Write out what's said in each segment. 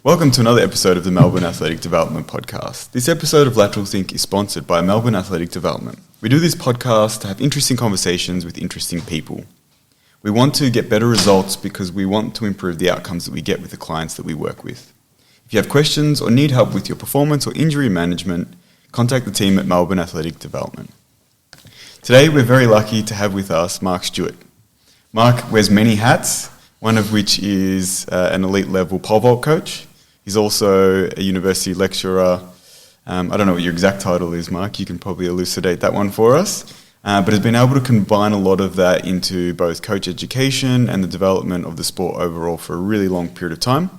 Welcome to another episode of the Melbourne Athletic Development Podcast. This episode of Lateral Think is sponsored by Melbourne Athletic Development. We do this podcast to have interesting conversations with interesting people. We want to get better results because we want to improve the outcomes that we get with the clients that we work with. If you have questions or need help with your performance or injury management, contact the team at Melbourne Athletic Development. Today we're very lucky to have with us Mark Stewart. Mark wears many hats, one of which is an elite level pole vault coach. He's also a university lecturer. I don't know what your exact title is, Mark. You can probably elucidate that one for us. But has been able to combine a lot of that into both coach education and the development of the sport overall for a really long period of time.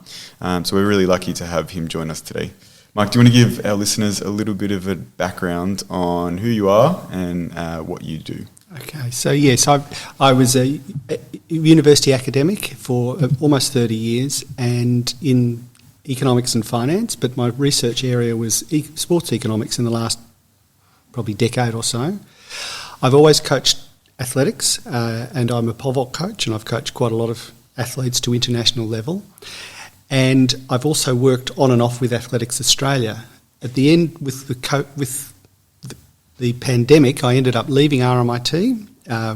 So we're really lucky to have him join us today. Mark, do you want to give our listeners a little bit of a background on who you are and what you do? Okay, so yes, I was a university academic for almost 30 years and in economics and finance, but my research area was sports economics in the last probably decade or so. I've always coached athletics and I'm a pole vault coach and I've coached quite a lot of athletes to international level. And I've also worked on and off with Athletics Australia. At the end, with the pandemic, I ended up leaving RMIT,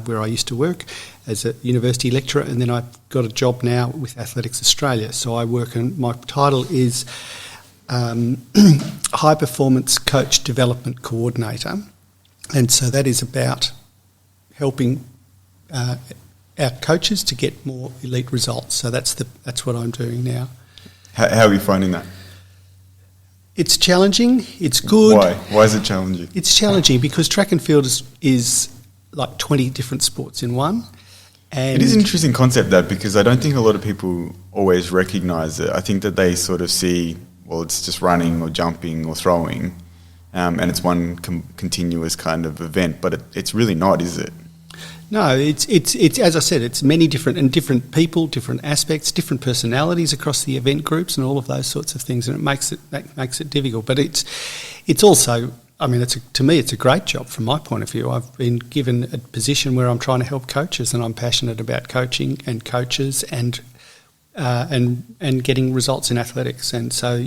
where I used to work as a university lecturer, and then I've got a job now with Athletics Australia. So I work, and my title is High Performance Coach Development Coordinator, and so that is about helping our coaches to get more elite results. So that's what I'm doing now. How are you finding that? It's challenging. It's good. Why? Why is it challenging? It's challenging because track and field is like 20 different sports in one. And it is an interesting concept, that, because I don't think a lot of people always recognise it. I think that they sort of see, well, it's just running or jumping or throwing, and it's one continuous kind of event, but it's really not, is it? No, it's as I said, it's many different people, different aspects, different personalities across the event groups, and all of those sorts of things, and it makes it difficult. But it's also, I mean, to me, it's a great job from my point of view. I've been given a position where I'm trying to help coaches, and I'm passionate about coaching and coaches and getting results in athletics. And so,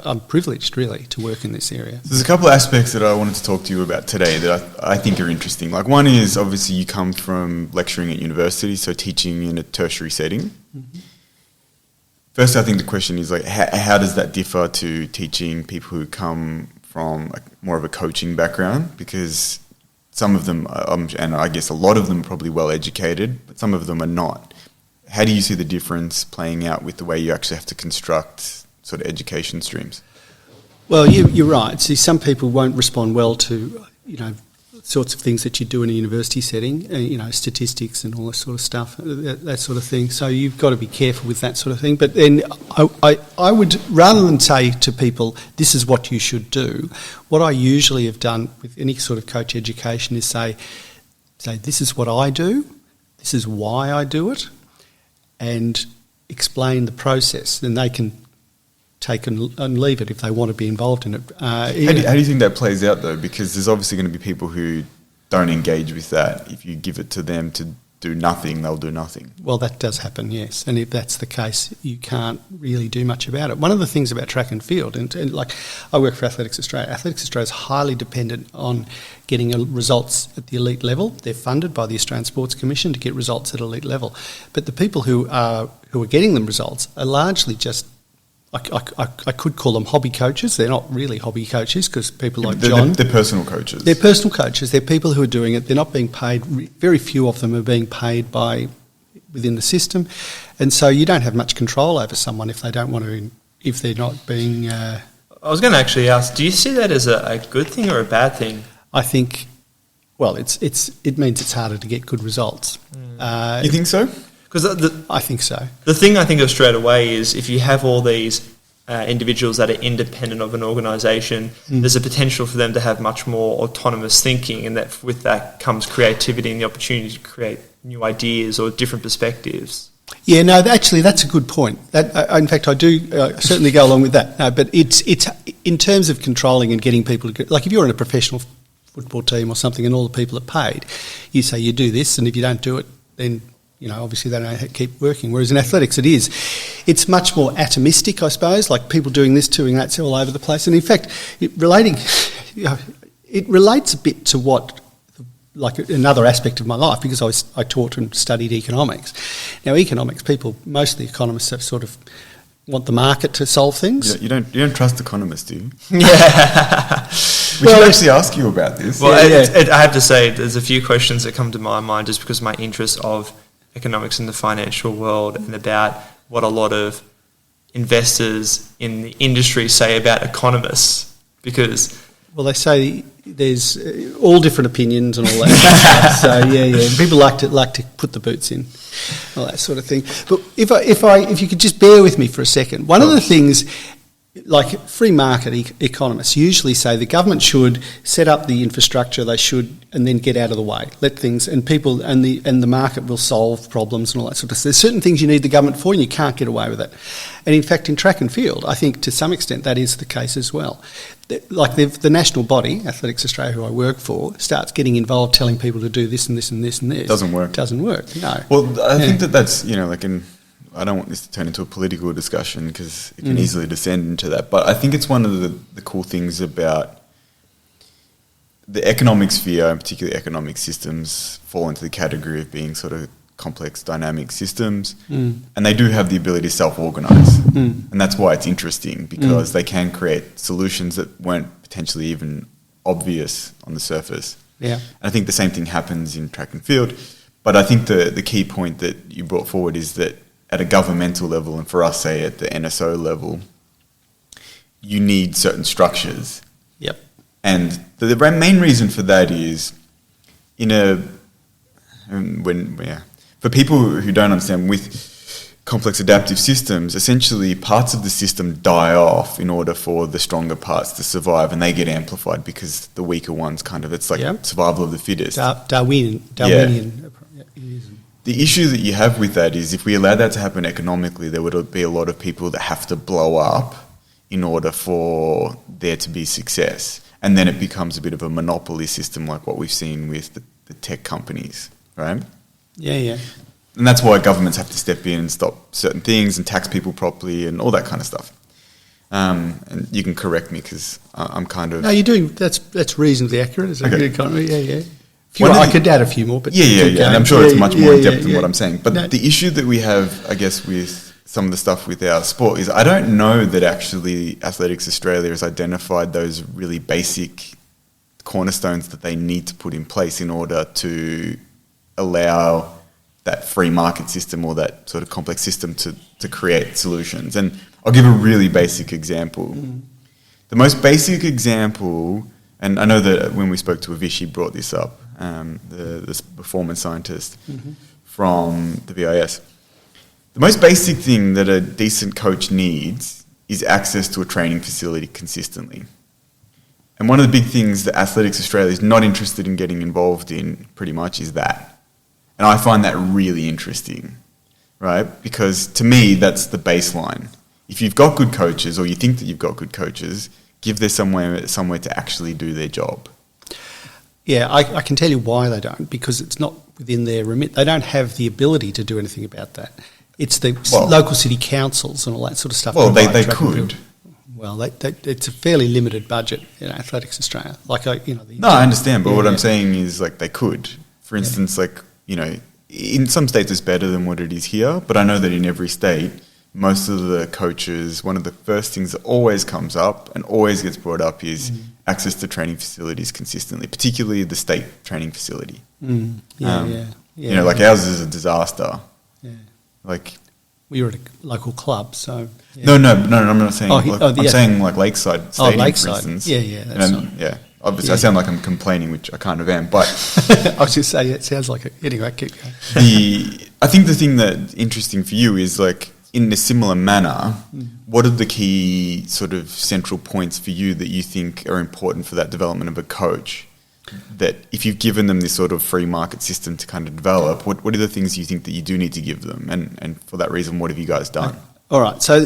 I'm privileged really to work in this area. There's a couple of aspects that I wanted to talk to you about today that I think are interesting. Like, one is obviously you come from lecturing at university, so teaching in a tertiary setting. Mm-hmm. First, I think the question is, like, how does that differ to teaching people who come from more of a coaching background? Because some of them, and I guess a lot of them are probably well educated, but some of them are not. How do you see the difference playing out with the way you actually have to construct sort of education streams? Well, you're right. See, some people won't respond well to, sorts of things that you do in a university setting, statistics and all that sort of stuff, that sort of thing. So you've got to be careful with that sort of thing. But then I would, rather than say to people, this is what you should do, what I usually have done with any sort of coach education is say, this is what I do, this is why I do it, and explain the process. Then they can take and leave it if they want to be involved in it. How do you think that plays out, though? Because there's obviously going to be people who don't engage with that. If you give it to them to do nothing, they'll do nothing. Well, that does happen, yes. And if that's the case, you can't really do much about it. One of the things about track and field, and like I work for Athletics Australia. Athletics Australia is highly dependent on getting results at the elite level. They're funded by the Australian Sports Commission to get results at elite level. But the people who are getting them results are largely just, I could call them hobby coaches. They're not really hobby coaches because people like John... They're personal coaches. They're personal coaches. They're people who are doing it. They're not being paid. Very few of them are being paid within the system. And so you don't have much control over someone if they don't want to, if they're not being... I was going to actually ask, do you see that as a good thing or a bad thing? I think, well, it means it's harder to get good results. You think so? Because I think so. The thing I think of straight away is if you have all these individuals that are independent of an organisation, there's a potential for them to have much more autonomous thinking, and that with that comes creativity and the opportunity to create new ideas or different perspectives. Yeah, no, actually, that's a good point. In fact, I do certainly go along with that. No, but it's in terms of controlling and getting people to, like if you're in a professional football team or something and all the people are paid, you say you do this, and if you don't do it, then obviously they don't know how to keep working. Whereas in athletics, it's much more atomistic, I suppose, like people doing this, doing that, it's all over the place. And in fact, it relates a bit to what, like another aspect of my life, because I taught and studied economics. Now, economics, most of the economists have sort of want the market to solve things. You don't trust economists, do you? Yeah. We should actually ask you about this. Well, I have to say, there's a few questions that come to my mind just because of my interest of economics in the financial world and about what a lot of investors in the industry say about economists. Because, well, they say there's all different opinions and all that sort of stuff. So yeah, people like to put the boots in, all that sort of thing. But if you could just bear with me for a second, one of the things, like free market economists usually say the government should set up the infrastructure, they should, and then get out of the way, let things, and people, and the market will solve problems and all that sort of stuff. There's certain things you need the government for and you can't get away with it. And in fact, in track and field, I think to some extent that is the case as well. Like the national body, Athletics Australia, who I work for, starts getting involved telling people to do this and this and this and this. Doesn't work, no. Well, I think that's, I don't want this to turn into a political discussion because it can easily descend into that. But I think it's one of the cool things about the economic sphere, and particularly economic systems, fall into the category of being sort of complex, dynamic systems. And they do have the ability to self-organise. And that's why it's interesting, because they can create solutions that weren't potentially even obvious on the surface. Yeah. And I think the same thing happens in track and field. But I think the key point that you brought forward is that at a governmental level, and for us, say at the NSO level, you need certain structures. Yep. And the main reason for that is for people who don't understand, with complex adaptive systems, essentially parts of the system die off in order for the stronger parts to survive, and they get amplified because the weaker ones it's like survival of the fittest. Darwinian. The issue that you have with that is if we allow that to happen economically, there would be a lot of people that have to blow up in order for there to be success. And then it becomes a bit of a monopoly system like what we've seen with the tech companies, right? Yeah. And that's why governments have to step in and stop certain things and tax people properly and all that kind of stuff. And you can correct me because I'm kind of... No, you're doing... That's reasonably accurate. Is that okay. Good economy? Yeah. I could add a few more, but... Yeah. And I'm sure it's much more in depth than what I'm saying. But the issue that we have, I guess, with some of the stuff with our sport is I don't know that actually Athletics Australia has identified those really basic cornerstones that they need to put in place in order to allow that free market system or that sort of complex system to create solutions. And I'll give a really basic example. The most basic example, and I know that when we spoke to Avish, he brought this up, the performance scientist from the VIS. The most basic thing that a decent coach needs is access to a training facility consistently. And one of the big things that Athletics Australia is not interested in getting involved in pretty much is that. And I find that really interesting, right? Because to me, that's the baseline. If you've got good coaches or you think that you've got good coaches, give them somewhere to actually do their job. Yeah, I can tell you why they don't, because it's not within their remit. They don't have the ability to do anything about that. It's the local city councils and all that sort of stuff. Well, they could. Well, it's a fairly limited budget in Athletics Australia. I understand, but what I'm saying is they could. For instance, in some states it's better than what it is here, but I know that in every state, most of the coaches, one of the first things that always comes up and always gets brought up is access to training facilities consistently, particularly the state training facility. Ours is a disaster. Yeah. We were at a local club, so... Yeah. No, I'm not saying... I'm saying Lakeside Stadium, for instance. Yeah. Obviously, I sound like I'm complaining, which I kind of am, but... I was just saying, it sounds like it. Anyway, keep going. I think the thing that's interesting for you is, in a similar manner, what are the key sort of central points for you that you think are important for that development of a coach? That if you've given them this sort of free market system to kind of develop, what are the things you think that you do need to give them? And for that reason, what have you guys done? All right. So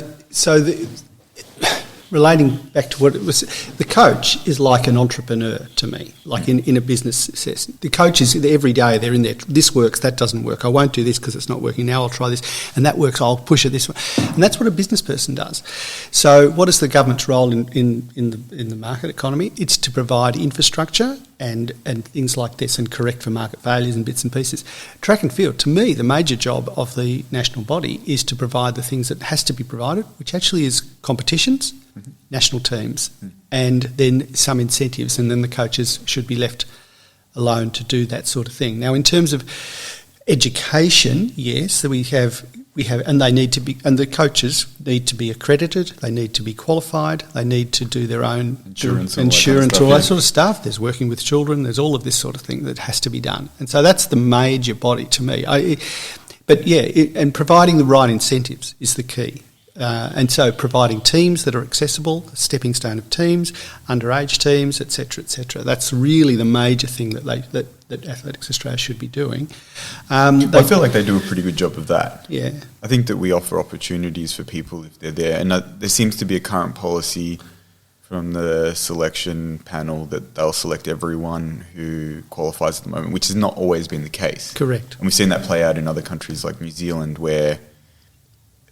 relating back to what it was, the coach is like an entrepreneur to me, like in a business success. The coach is every day, they're in there, this works, that doesn't work, I won't do this because it's not working, now I'll try this, and that works, I'll push it this way. And that's what a business person does. So what is the government's role in the market economy? It's to provide infrastructure and things like this and correct for market failures and bits and pieces. Track and field, to me, the major job of the national body is to provide the things that has to be provided, which actually is competitions, national teams, and then some incentives, and then the coaches should be left alone to do that sort of thing. Now, in terms of education, yes, we have, and they need to be, and the coaches need to be accredited. They need to be qualified. They need to do their own insurance, all that sort of stuff. There's working with children. There's all of this sort of thing that has to be done, and so that's the major body to me. And providing the right incentives is the key. And so providing teams that are accessible, a stepping stone of teams, underage teams, etc., etc. That's really the major thing that Athletics Australia should be doing. I feel like they do a pretty good job of that. Yeah. I think that we offer opportunities for people if they're there. And there seems to be a current policy from the selection panel that they'll select everyone who qualifies at the moment, which has not always been the case. Correct. And we've seen that play out in other countries like New Zealand, where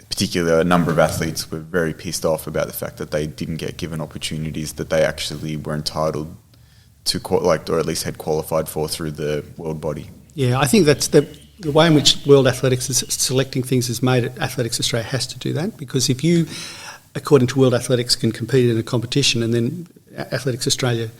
particularly a number of athletes were very pissed off about the fact that they didn't get given opportunities that they actually were entitled to, or at least had qualified for through the world body. Yeah, I think that's the way in which World Athletics is selecting things has made it. Athletics Australia has to do that, because if you, according to World Athletics, can compete in a competition and then Athletics Australia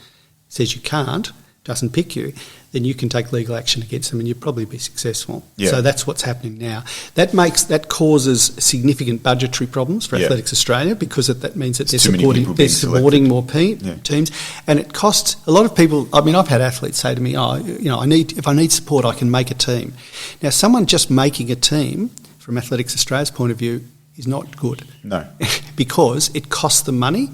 says you can't, doesn't pick you, then you can take legal action against them and you'll probably be successful. Yeah. So that's what's happening now. That causes significant budgetary problems for Athletics Australia, because that means that they're supporting more teams, and it costs a lot of people. I mean, I've had athletes say to me, if I need support, I can make a team. Now, someone just making a team from Athletics Australia's point of view is not good. No. Because it costs them money.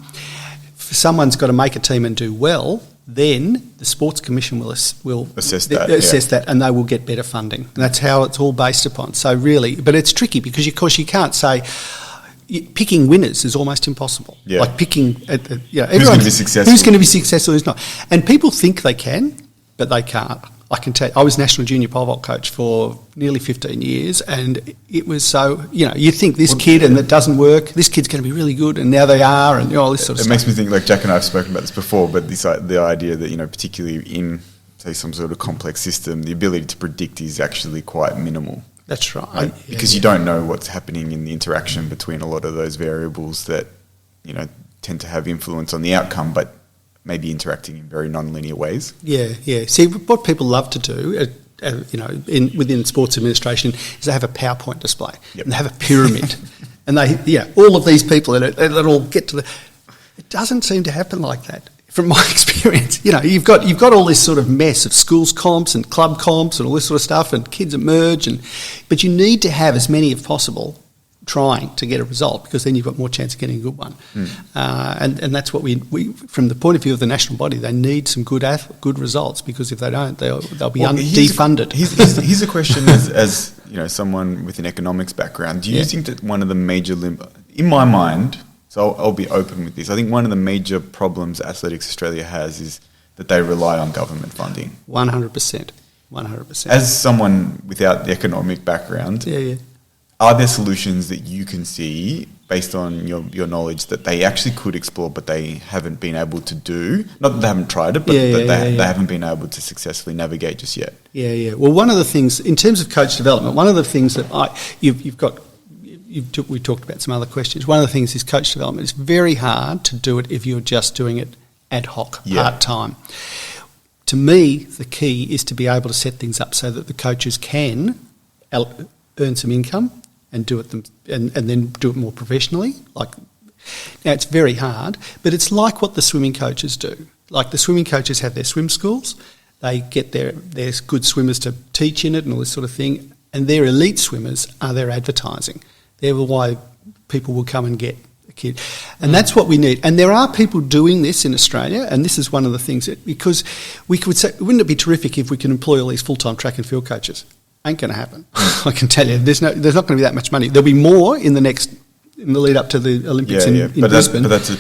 If someone's got to make a team and do well, then the Sports Commission will assess that, and they will get better funding. And that's how it's all based upon. So really, but it's tricky because, of course, you can't say picking winners is almost impossible. Yeah. Like picking, who's going to be successful? Who's going to be successful? Who's not? And people think they can, but they can't. I can tell you, I was national junior pole vault coach for nearly 15 years, and it was so, you think this kid and that doesn't work, this kid's going to be really good, and now they are, and all this sort of stuff. It makes me think, like Jack and I have spoken about this before, but the idea that, particularly in, say, some sort of complex system, the ability to predict is actually quite minimal. That's right. Because you don't know what's happening in the interaction between a lot of those variables that, tend to have influence on the outcome, but maybe interacting in very non-linear ways. Yeah. See, what people love to do, within sports administration, is they have a PowerPoint display, and they have a pyramid, and all of these people in it, they all get to the. It doesn't seem to happen like that, from my experience. You've got all this sort of mess of schools comps and club comps and all this sort of stuff, and kids emerge, but you need to have as many as possible trying to get a result, because then you've got more chance of getting a good one. And that's what we from the point of view of the national body, they need some good results, because if they don't, they'll be defunded. Here's a question as someone with an economics background. Do you think that one of the major in my mind, so I'll be open with this, I think one of the major problems Athletics Australia has is that they rely on government funding. 100%. As someone without the economic background, are there solutions that you can see, based on your knowledge, that they actually could explore but they haven't been able to do? Not that they haven't tried it, but they haven't been able to successfully navigate just yet. Well, one of the things, in terms of coach development, one of the things that we talked about some other questions. One of the things is coach development. It's very hard to do it if you're just doing it ad hoc, part-time. To me, the key is to be able to set things up so that the coaches can earn some income and do it and then do it more professionally. Now, it's very hard, but it's like what the swimming coaches do. Like, the swimming coaches have their swim schools. They get their good swimmers to teach in it and all this sort of thing, and their elite swimmers are their advertising. They're why people will come and get a kid. And that's what we need. And there are people doing this in Australia, and this is one of the things because we could say, wouldn't it be terrific if we could employ all these full-time track and field coaches? Ain't going to happen. I can tell you, there's not going to be that much money. There'll be more in the next in the lead up to the Olympics in Brisbane. But that's a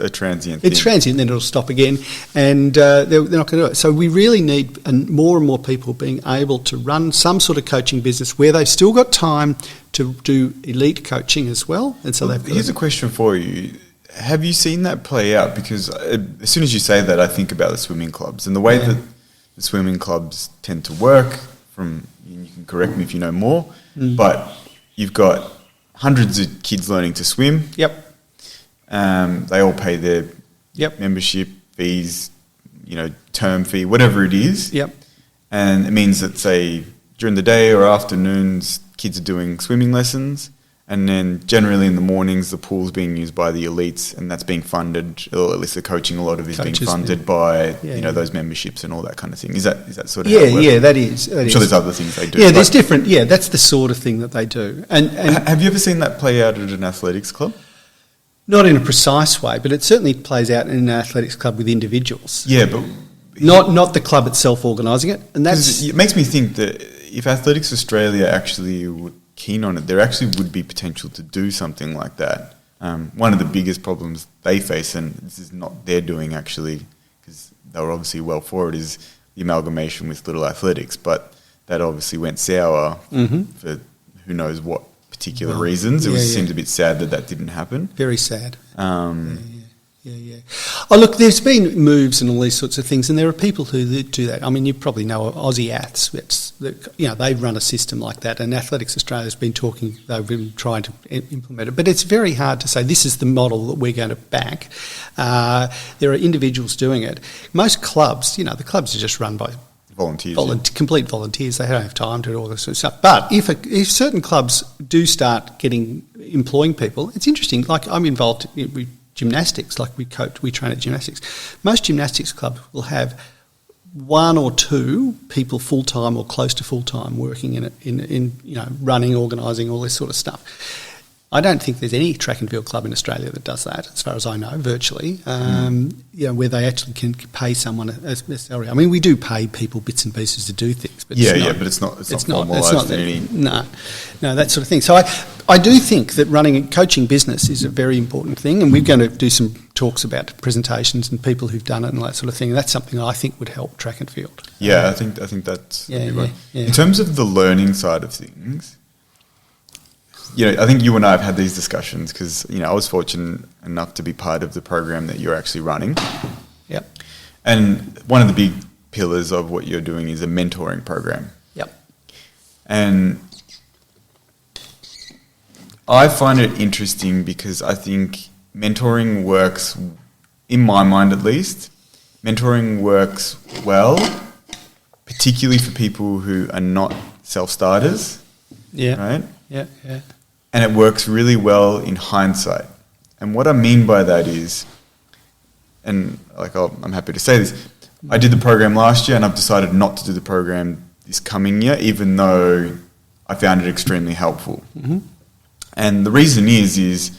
transient thing. It's transient, then it'll stop again, and they're not going to do it. So we really need more and more people being able to run some sort of coaching business where they've still got time to do elite coaching as well. And so here's a question for you. Have you seen that play out? Because as soon as you say that, I think about the swimming clubs and the way that the swimming clubs tend to work. You can correct me if you know more, but you've got hundreds of kids learning to swim. Yep. They all pay their membership fees, term fee, whatever it is. Yep. And it means that, say, during the day or afternoons, kids are doing swimming lessons. And then generally in the mornings, the pool's being used by the elites, and that's being funded, or at least the coaching, a lot of it is being funded by those memberships and all that kind of thing. Is that sort of how it works? Yeah, that is. I'm sure there's other things they do. Yeah, there's different. Yeah, that's the sort of thing that they do. And have you ever seen that play out at an athletics club? Not in a precise way, but it certainly plays out in an athletics club with individuals. Yeah, but not the club itself organising it, and it makes me think that if Athletics Australia actually were keen on it, there actually would be potential to do something like that. One of the biggest problems they face, and this is not their doing actually, because they were obviously well for it, is the amalgamation with Little Athletics, but that obviously went sour for who knows what particular reasons. It seemed a bit sad that didn't happen. Very sad. Yeah. Oh, look, there's been moves and all these sorts of things, and there are people who do that. I mean, you probably know Aussie Aths. They run a system like that, and Athletics Australia's been they've been trying to implement it. But it's very hard to say this is the model that we're going to back. There are individuals doing it. Most clubs, the clubs are just run by volunteers, complete volunteers. They don't have time to do all this sort of stuff. But if certain clubs do start employing people, it's interesting. Like I'm involved with gymnastics, like we train at gymnastics. Most gymnastics clubs will have one or two people full-time or close to full-time working in it, in running, organising, all this sort of stuff. I don't think there's any track and field club in Australia that does that, as far as I know, virtually, where they actually can pay someone a salary. I mean, we do pay people bits and pieces to do things, but but it's not formalised in any... No, that sort of thing. So I do think that running a coaching business is a very important thing, and we're going to do some talks about presentations and people who've done it and that sort of thing. And that's something I think would help track and field. Yeah, I think that's a good one. In terms of the learning side of things, I think you and I have had these discussions because, I was fortunate enough to be part of the program that you're actually running. Yep. And one of the big pillars of what you're doing is a mentoring program. Yep. And I find it interesting because I think mentoring works, in my mind at least, mentoring works well, particularly for people who are not self-starters. Yeah. Right? Yeah. And it works really well in hindsight. And what I mean by that is, and I'm happy to say this, I did the program last year and I've decided not to do the program this coming year, even though I found it extremely helpful. Mm-hmm. And the reason is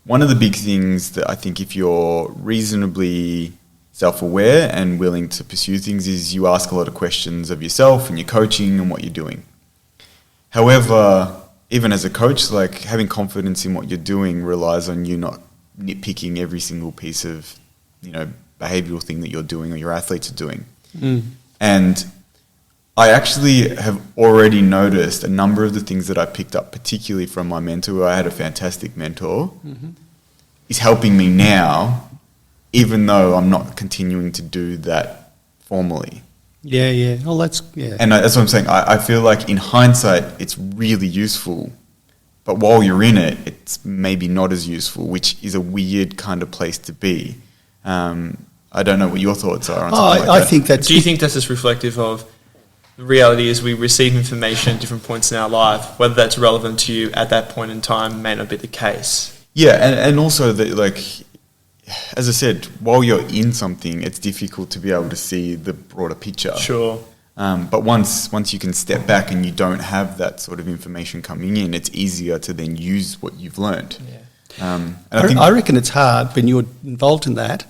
one of the big things that I think if you're reasonably self-aware and willing to pursue things is you ask a lot of questions of yourself and your coaching and what you're doing. However, even as a coach, having confidence in what you're doing relies on you not nitpicking every single piece of, behavioural thing that you're doing or your athletes are doing. Mm. And I actually have already noticed a number of the things that I picked up, particularly from my mentor. I had a fantastic mentor, is helping me now, even though I'm not continuing to do that formally. Yeah. Oh, And that's what I'm saying. I feel like in hindsight, it's really useful. But while you're in it, it's maybe not as useful, which is a weird kind of place to be. I don't know what your thoughts are on something like that. I think that's... Do you think that's just reflective of the reality is we receive information at different points in our life, whether that's relevant to you at that point in time may not be the case? Yeah, and also that, as I said, while you're in something, it's difficult to be able to see the broader picture. Sure. But once you can step back and you don't have that sort of information coming in, it's easier to then use what you've learned. Yeah. I reckon it's hard when you're involved in that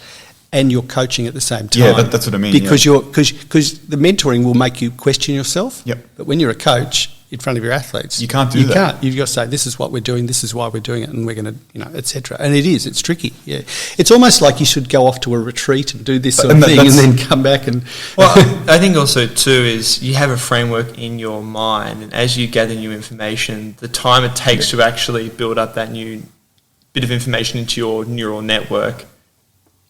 and you're coaching at the same time. Yeah, that's what I mean. Because the mentoring will make you question yourself. Yep. But when you're a coach, in front of your athletes. You can't do that. You can't. You've got to say, this is what we're doing, this is why we're doing it, and we're going to, etc. And it's tricky, yeah. It's almost like you should go off to a retreat and do this sort of thing and then come back and... Well, I think also too is you have a framework in your mind, and as you gather new information, the time it takes to actually build up that new bit of information into your neural network,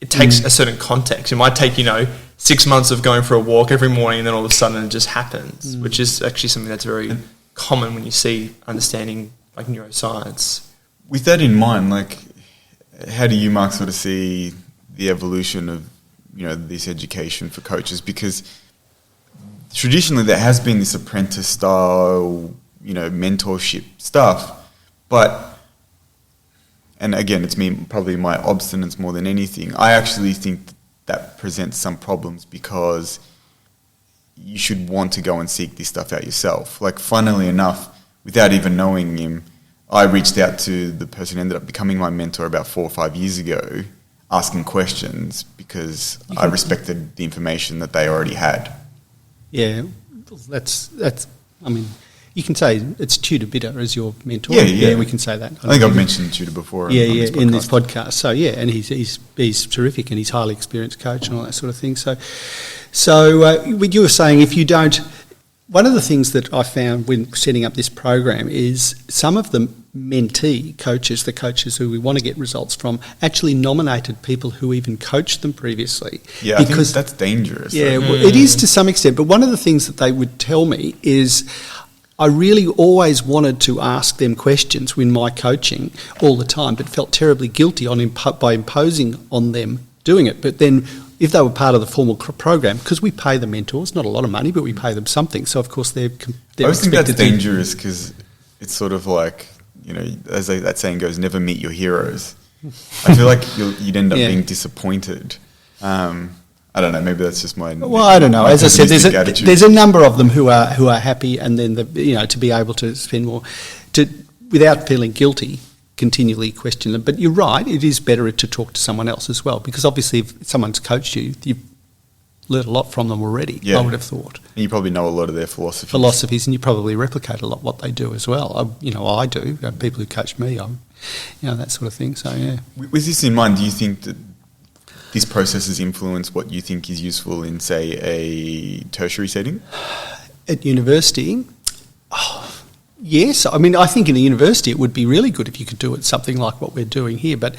it takes a certain context. It might take, 6 months of going for a walk every morning, and then all of a sudden it just happens, which is actually something that's very common when you see understanding like neuroscience. With that in mind, like, how do you, Mark, sort of see the evolution of, this education for coaches? Because traditionally there has been this apprentice style, mentorship stuff, but, and again, it's probably my obstinance more than anything, I actually think that presents some problems because you should want to go and seek this stuff out yourself. Like, funnily enough, without even knowing him, I reached out to the person who ended up becoming my mentor about 4 or 5 years ago, asking questions because I respected the information that they already had. Yeah, that's. I mean, you can say it's Tudor Bitter as your mentor. Yeah, we can say that. I think I've mentioned Tudor before. In this podcast. So and he's terrific, and he's a highly experienced coach and all that sort of thing. So you were saying if you don't. One of the things that I found when setting up this program is some of the mentee coaches, the coaches who we want to get results from, actually nominated people who even coached them previously. Yeah, I think that's dangerous. Yeah, well, it is to some extent. But one of the things that they would tell me is I really always wanted to ask them questions in my coaching all the time, but felt terribly guilty by imposing on them doing it. But then if they were part of the formal program, because we pay the mentors, not a lot of money, but we pay them something. So, of course, they're I always think that's dangerous because it's sort of like, as that saying goes, never meet your heroes. I feel like you'd end up being disappointed. I don't know, maybe that's just my... Well, I don't know. As I said, there's a number of them who are happy, and then, to be able to spend more, without feeling guilty, continually question them. But you're right, it is better to talk to someone else as well, because obviously if someone's coached you, you've learned a lot from them already, I would have thought. And you probably know a lot of their philosophies. And you probably replicate a lot what they do as well. I do. People who coach me, that sort of thing. So, yeah. With this in mind, do you think that this process has influenced what you think is useful in, say, a tertiary setting? At university? Yes, I mean, I think in a university it would be really good if you could do it something like what we're doing here, but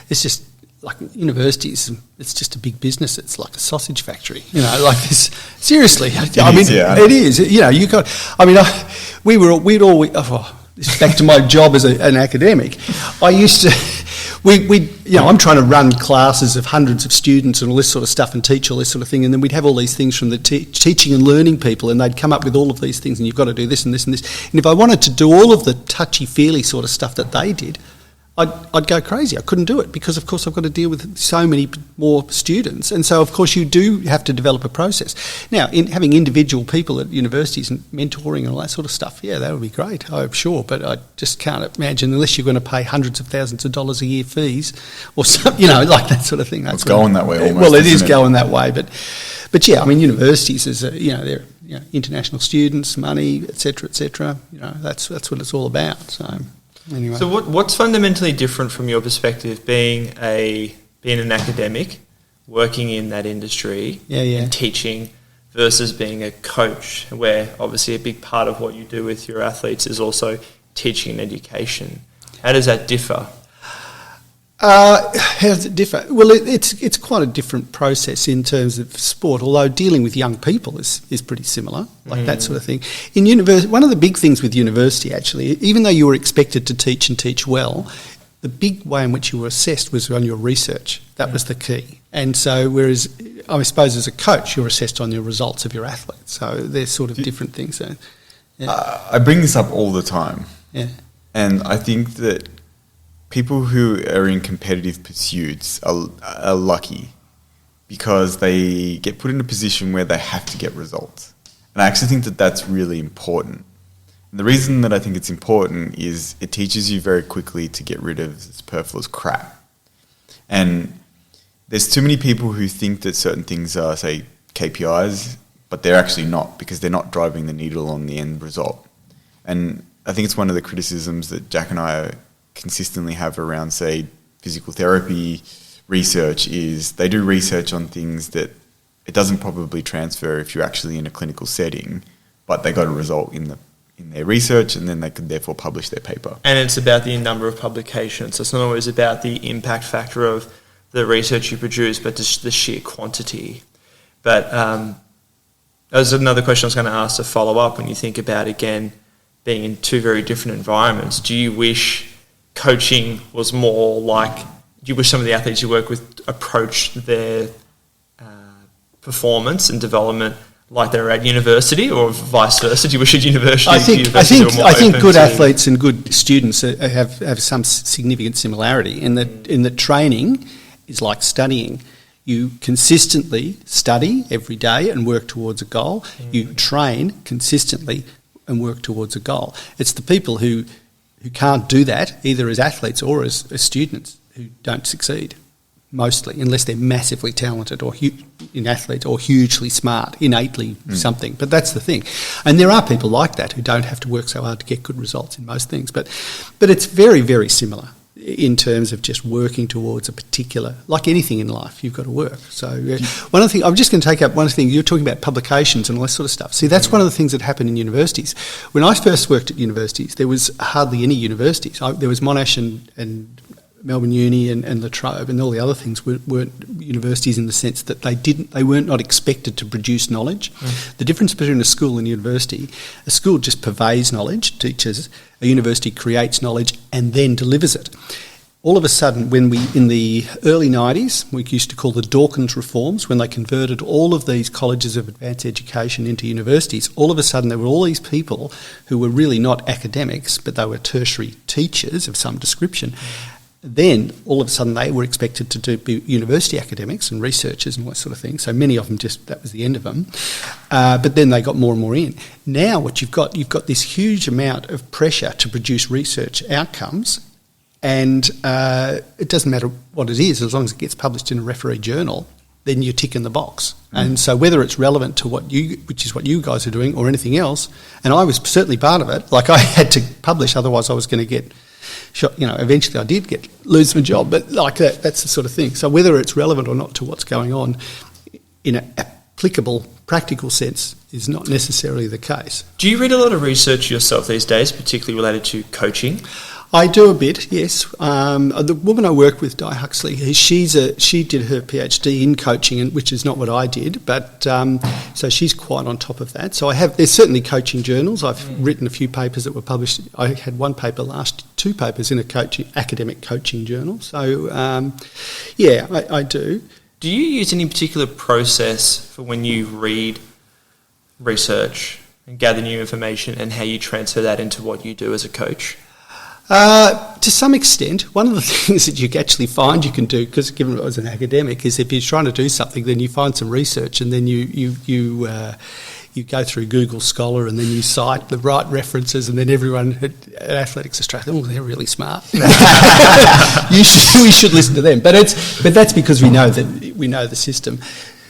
it's just like universities, it's just a big business. It's like a sausage factory, like this. Seriously, it is. You got. I mean, this is back to my job as an academic. I used to. I'm trying to run classes of hundreds of students and all this sort of stuff and teach all this sort of thing, and then we'd have all these things from the teaching and learning people, and they'd come up with all of these things, and you've got to do this and this and this. And if I wanted to do all of the touchy-feely sort of stuff that they did, I'd go crazy. I couldn't do it because, of course, I've got to deal with so many more students. And so, of course, you do have to develop a process. Now, in having individual people at universities and mentoring and all that sort of stuff, yeah, that would be great, I'm sure. But I just can't imagine, unless you're going to pay hundreds of thousands of dollars a year fees or something, like that sort of thing. It's going that way almost. Well, it is going that way. But yeah, I mean, universities, they're international students, money, et cetera, that's what it's all about, so... Anyway. So what's fundamentally different from your perspective, being an academic, working in that industry, and teaching, versus being a coach, where obviously a big part of what you do with your athletes is also teaching and education? How does that differ? How does it differ? Well, it's quite a different process in terms of sport, although dealing with young people is pretty similar, like that sort of thing. In university, one of the big things with university, actually, even though you were expected to teach and teach well, the big way in which you were assessed was on your research. That was the key. And so, whereas I suppose as a coach, you're assessed on your results of your athletes. So they're sort of different things. So, yeah. I bring this up all the time. Yeah. And I think that people who are in competitive pursuits are lucky because they get put in a position where they have to get results. And I actually think that that's really important. And the reason that I think it's important is it teaches you very quickly to get rid of superfluous crap. And there's too many people who think that certain things are, say, KPIs, but they're actually not, because they're not driving the needle on the end result. And I think it's one of the criticisms that Jack and I consistently have around, say, physical therapy research is they do research on things that it doesn't probably transfer if you're actually in a clinical setting, but they got a result in their research, and then they could therefore publish their paper. And it's about the number of publications. So it's not always about the impact factor of the research you produce, but just the sheer quantity. But that was another question I was going to ask to follow up. When you think about, again, being in two very different environments, do you wish coaching was more like, do you wish some of the athletes you work with approach their performance and development like they're at university, or vice versa? Do you wish at university? I think good athletes and good students have some significant similarity in that training is like studying. You consistently study every day and work towards a goal. You train consistently and work towards a goal. It's the people who can't do that, either as athletes or as students, who don't succeed. Mostly, unless they're massively talented or in athletes or hugely smart, innately something. But that's the thing. And there are people like that who don't have to work so hard to get good results in most things. But it's very, very similar in terms of just working towards a particular, like anything in life, you've got to work. So one of the things, I'm just going to take up one thing, you're talking about publications and all that sort of stuff. See, that's one of the things that happened in universities. When I first worked at universities, there was hardly any universities. There was Monash and Melbourne Uni and La Trobe and all the other things weren't universities in the sense that they weren't not expected to produce knowledge. The difference between a school and a university, a school just purveys knowledge, teaches, a university creates knowledge and then delivers it. All of a sudden, when in the early 90s, we used to call the Dawkins reforms, when they converted all of these colleges of advanced education into universities, all of a sudden there were all these people who were really not academics, but they were tertiary teachers of some description. Then, all of a sudden, they were expected to be university academics and researchers and all that sort of thing. So many of them that was the end of them. But then they got more and more in. Now what you've got this huge amount of pressure to produce research outcomes, and it doesn't matter what it is, as long as it gets published in a referee journal, then you tick in the box. And so whether it's relevant to which is what you guys are doing, or anything else, and I was certainly part of it, like I had to publish, otherwise I was going to get shot. Eventually I did lose my job, but like that's the sort of thing. So whether it's relevant or not to what's going on in an applicable, practical sense is not necessarily the case. Do you read a lot of research yourself these days, particularly related to coaching? I do a bit, yes. The woman I work with, Di Huxley, she did her PhD in coaching, which is not what I did, but so she's quite on top of that. So there's certainly coaching journals. I've written a few papers that were published. I had two papers in academic coaching journal. So I do. Do you use any particular process for when you read research and gather new information, and how you transfer that into what you do as a coach? To some extent, one of the things that you actually find you can do, because given I was an academic, is if you're trying to do something, then you find some research, and then you go through Google Scholar, and then you cite the right references, and then everyone at Athletics Australia, they're really smart. We should listen to them, but that's because we know the system.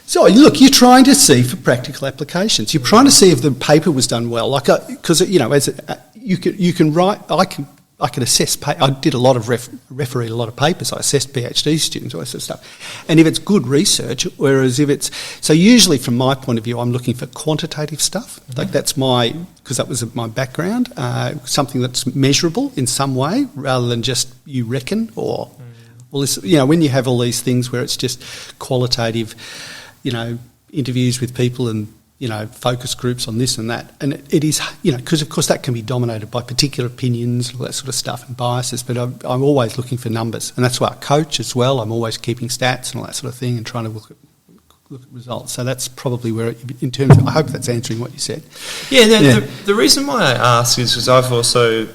So look, you're trying to see for practical applications. You're trying to see if the paper was done well, because you can write. I can assess. I did a lot of refereed a lot of papers. I assessed PhD students, all that sort of stuff. And if it's good research, whereas if it's so, usually from my point of view, I'm looking for quantitative stuff. Like because that was my background. Something that's measurable in some way, rather than just you reckon or all this. When you have all these things where it's just qualitative, interviews with people and focus groups on this and that. And it is, because of course that can be dominated by particular opinions, all that sort of stuff, and biases, but I'm always looking for numbers. And that's why I coach as well. I'm always keeping stats and all that sort of thing and trying to look at results. So that's probably where, in terms of, I hope that's answering what you said. The reason why I ask is because I've also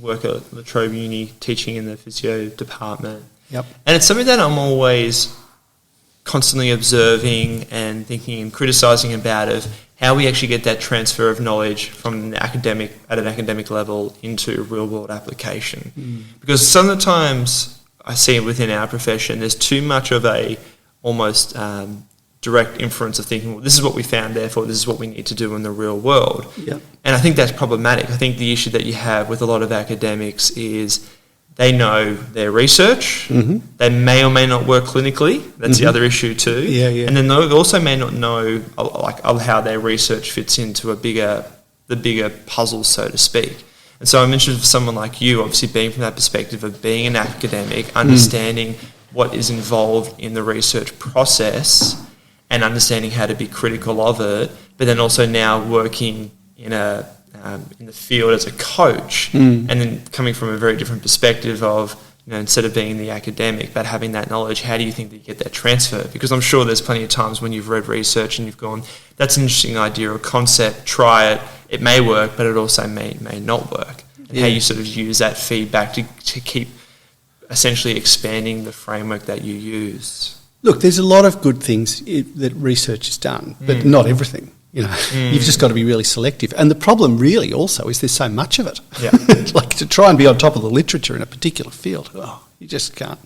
work at La Trobe Uni teaching in the physio department. Yep. And it's something that I'm always constantly observing and thinking and criticising about, of how we actually get that transfer of knowledge from at an academic level into real world application. Because sometimes I see it within our profession, there's too much of a almost direct inference of thinking, well, this is what we found, therefore this is what we need to do in the real world. Yeah. And I think that's problematic. I think the issue that you have with a lot of academics is they know their research, they may or may not work clinically, that's the other issue too. Yeah. And then they also may not know how their research fits into the bigger puzzle, so to speak. And so I'm interested for someone like you, obviously being from that perspective of being an academic, understanding what is involved in the research process and understanding how to be critical of it, but then also now working in the field as a coach, and then coming from a very different perspective of, instead of being the academic, but having that knowledge, how do you think that you get that transfer? Because I'm sure there's plenty of times when you've read research and you've gone, that's an interesting idea or concept, try it, it may work, but it also may not work. And how you sort of use that feedback to keep essentially expanding the framework that you use. Look, there's a lot of good things that research has done, but not everything. You've just got to be really selective. And the problem really also is there's so much of it. Yeah. Like to try and be on top of the literature in a particular field, you just can't.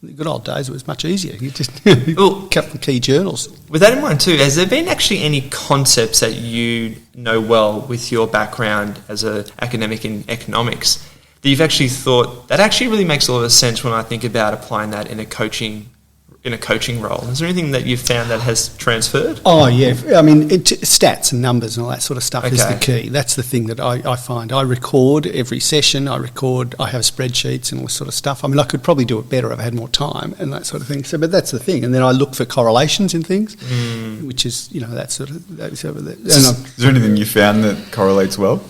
In the good old days, it was much easier. You just kept the key journals. With that in mind too, has there been actually any concepts that you know well with your background as an academic in economics that you've actually thought, that actually really makes a lot of sense when I think about applying that in a coaching role? Is there anything that you've found that has transferred? Oh, yeah. I mean, stats and numbers and all that sort of stuff is the Okay. key. That's the thing that I find. I record every session. I have spreadsheets and all this sort of stuff. I mean, I could probably do it better if I had more time and that sort of thing. So, but that's the thing. And then I look for correlations in things, which is, that sort of... Is there anything you found that correlates well?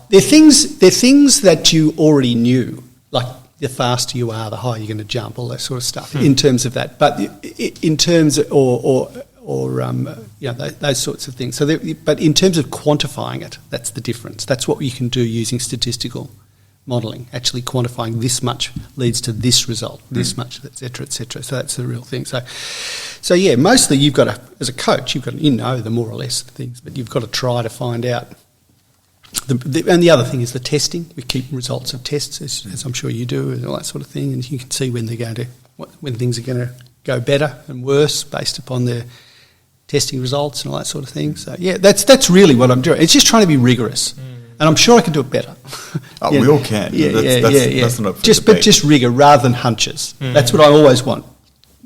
They're things that you already knew, like the faster you are, the higher you're going to jump, all that sort of stuff, in terms of that. But in terms of, those sorts of things. But in terms of quantifying it, that's the difference. That's what you can do using statistical modelling, actually quantifying this much leads to this result, this much, et cetera, et cetera. So that's the real thing. So yeah, mostly you've got to, as a coach, the more or less things, but you've got to try to find out. And the other thing is the testing. We keep results of tests, as I'm sure you do, and all that sort of thing, and you can see when things are going to go better and worse based upon their testing results and all that sort of thing. So yeah, that's really what I'm doing. It's just trying to be rigorous, and I'm sure I can do it better. We all can. That's not up for debate. But just rigour rather than hunches. That's what I always want.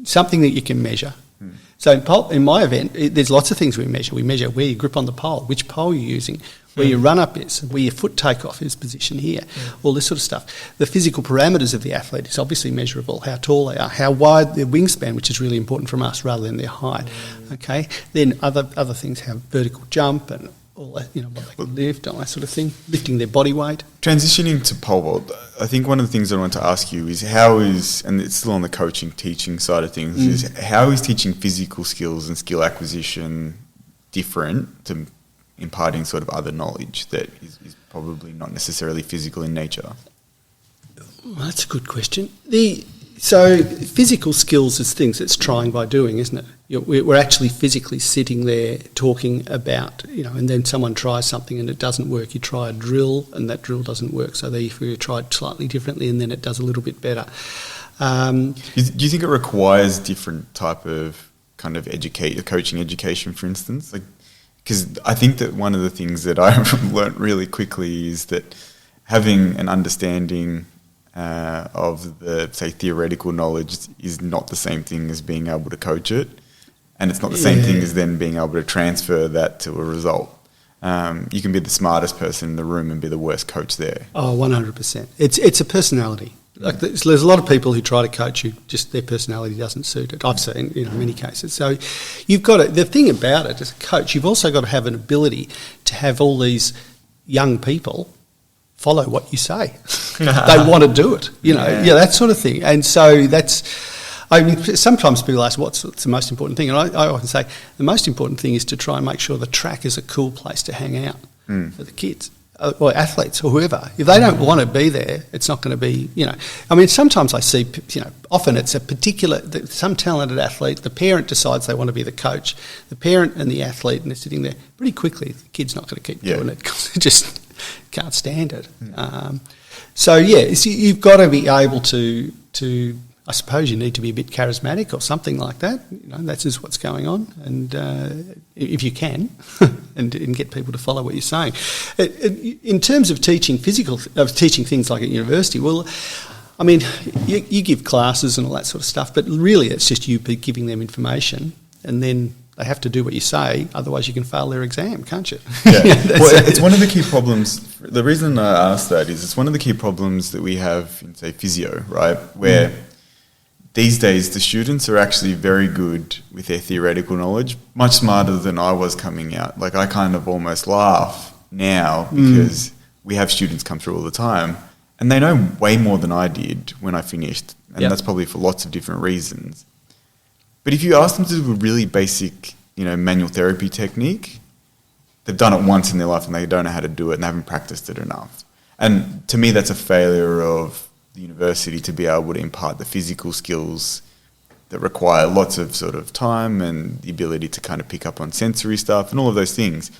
Something that you can measure. So in my event, there's lots of things we measure. We measure where you grip on the pole, which pole you're using, where your run-up is, where your foot takeoff is positioned here, all this sort of stuff. The physical parameters of the athlete is obviously measurable, how tall they are, how wide their wingspan, which is really important from us, rather than their height. Okay. Then other things have vertical jump and all that, what they can lift, all that sort of thing, lifting their body weight. Transitioning to pole vault, I think one of the things I want to ask you is and it's still on the coaching, teaching side of things, is how is teaching physical skills and skill acquisition different to imparting sort of other knowledge that is probably not necessarily physical in nature? Well, that's a good question. So physical skills is things that's trying by doing, isn't it? We're actually physically sitting there talking about, and then someone tries something and it doesn't work. You try a drill and that drill doesn't work. So therefore you try it slightly differently and then it does a little bit better. Do you think it requires different type of kind of coaching education, for instance? Because I think that one of the things that I learnt really quickly is that having an understanding of the, say, theoretical knowledge is not the same thing as being able to coach it. And it's not the same thing as then being able to transfer that to a result. You can be the smartest person in the room and be the worst coach there. Oh, 100%. It's a personality. Like there's a lot of people who try to coach you, just their personality doesn't suit it. I've seen in many cases. So you've got to, the thing about it as a coach, you've also got to have an ability to have all these young people follow what you say. They want to do it, that sort of thing. And so sometimes people ask what's the most important thing, and I often say the most important thing is to try and make sure the track is a cool place to hang out for the kids. Or athletes or whoever. If they don't want to be there, it's not going to be, sometimes I see, often it's some talented athlete, the parent decides they want to be the coach, the parent and the athlete, and they're sitting there pretty quickly, the kid's not going to keep doing it because they just can't stand it. So you've got to be able to I suppose you need to be a bit charismatic or something like that. You know, that's just what's going on. And if you can, and get people to follow what you're saying. In terms of teaching teaching things like at university, well, I mean, you give classes and all that sort of stuff, but really it's just you giving them information, and then they have to do what you say, otherwise you can fail their exam, can't you? Yeah. Well, it's one of the key problems. The reason I asked that is it's one of the key problems that we have in, say, physio, right, where these days the students are actually very good with their theoretical knowledge, much smarter than I was coming out. Like, I kind of almost laugh now because we have students come through all the time and they know way more than I did when I finished, and that's probably for lots of different reasons. But if you ask them to do a really basic, manual therapy technique, they've done it once in their life and they don't know how to do it and they haven't practiced it enough. And to me, that's a failure of the university to be able to impart the physical skills that require lots of sort of time and the ability to kind of pick up on sensory stuff and all of those things.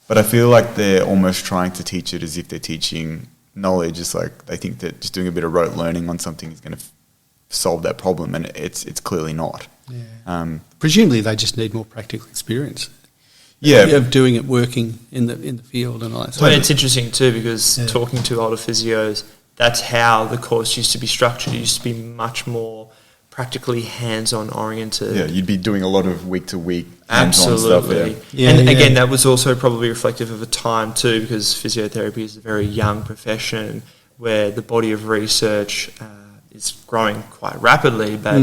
But I feel like they're almost trying to teach it as if they're teaching knowledge. It's like they think that just doing a bit of rote learning on something is going to solve that problem, and it's clearly not. Yeah. Presumably they just need more practical experience. Yeah, of doing it, working in the field and all that. Well, it's interesting too, because talking to older physios, that's how the course used to be structured. It used to be much more practically hands-on oriented. Yeah, you'd be doing a lot of week-to-week hands-on stuff. Again, that was also probably reflective of a time too, because physiotherapy is a very young profession where the body of research is growing quite rapidly, but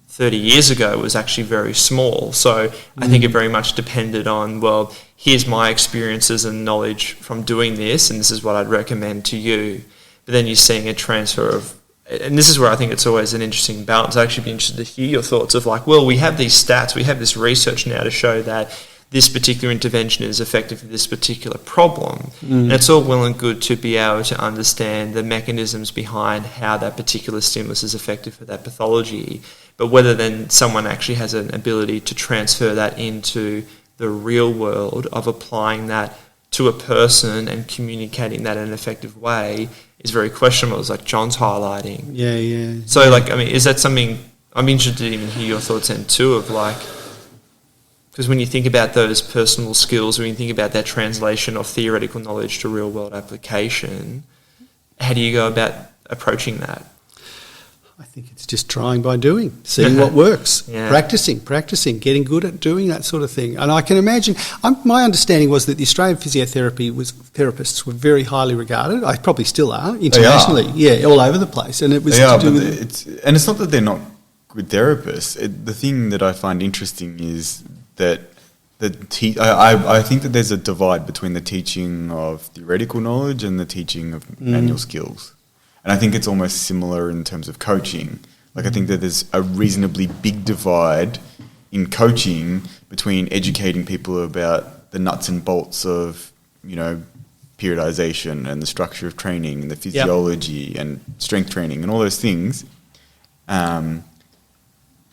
30 years ago it was actually very small. So I think it very much depended on, well, here's my experiences and knowledge from doing this, and this is what I'd recommend to you. But then you're seeing a transfer of, and this is where I think it's always an interesting balance. I'd actually be interested to hear your thoughts of like, well, we have these stats, we have this research now to show that this particular intervention is effective for this particular problem. And it's all well and good to be able to understand the mechanisms behind how that particular stimulus is effective for that pathology. But whether then someone actually has an ability to transfer that into the real world of applying that to a person and communicating that in an effective way is very questionable, as like John's highlighting. Yeah. So, like, I mean, is that something, I'm interested to even hear your thoughts then too, of like, because when you think about those personal skills, when you think about that translation of theoretical knowledge to real world application, how do you go about approaching that? I think it's just trying by doing, seeing what works, Yeah. practicing, getting good at doing that sort of thing. And I can imagine, my understanding was that the Australian therapists were very highly regarded. I probably still are internationally, all over the place. And it was and it's not that they're not good therapists. The thing that I find interesting is that I think that there's a divide between the teaching of theoretical knowledge and the teaching of manual skills. And I think it's almost similar in terms of coaching. Like, I think that there's a reasonably big divide in coaching between educating people about the nuts and bolts of, periodization and the structure of training and the physiology and strength training and all those things,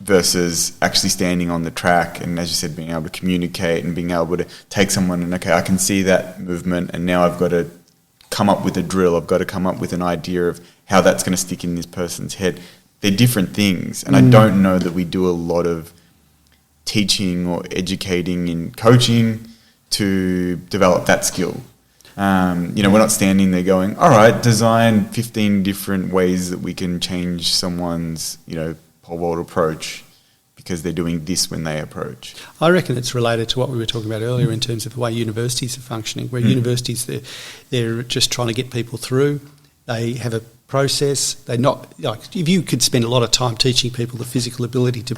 versus actually standing on the track and, as you said, being able to communicate and being able to take someone and, okay, I can see that movement and now I've got to come up with a drill, I've got to come up with an idea of how that's going to stick in this person's head. They're different things, and I don't know that we do a lot of teaching or educating in coaching to develop that skill. We're not standing there going, all right, design 15 different ways that we can change someone's, pole vault approach because they're doing this when they approach. I reckon it's related to what we were talking about earlier in terms of the way universities are functioning, where universities, they're just trying to get people through. They have a process. They're not, like, if you could spend a lot of time teaching people the physical ability to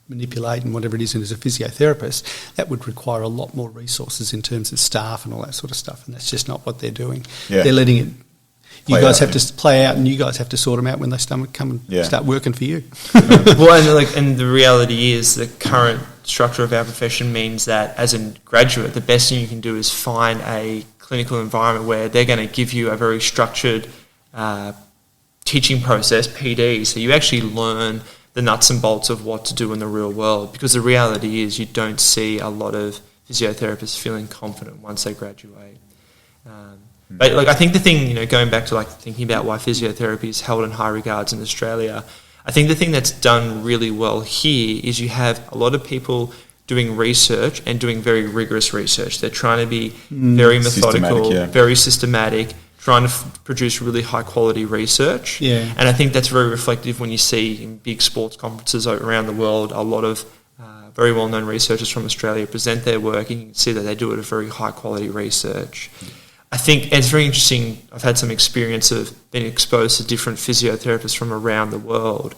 manipulate and whatever it is, and as a physiotherapist, that would require a lot more resources in terms of staff and all that sort of stuff, and that's just not what they're doing. Yeah. They're letting it... You guys have to play out, and you guys have to sort them out when they come and start working for you. And the reality is the current structure of our profession means that as a graduate, the best thing you can do is find a clinical environment where they're going to give you a very structured teaching process, PD, so you actually learn the nuts and bolts of what to do in the real world. Because the reality is you don't see a lot of physiotherapists feeling confident once they graduate. But I think the thing, going back to thinking about why physiotherapy is held in high regards in Australia, I think the thing that's done really well here is you have a lot of people doing research and doing very rigorous research. They're trying to be very methodical, very systematic, trying to produce really high quality research. Yeah. And I think that's very reflective when you see in big sports conferences around the world, a lot of very well-known researchers from Australia present their work, and you can see that they do it at very high quality research. I think it's very interesting. I've had some experience of being exposed to different physiotherapists from around the world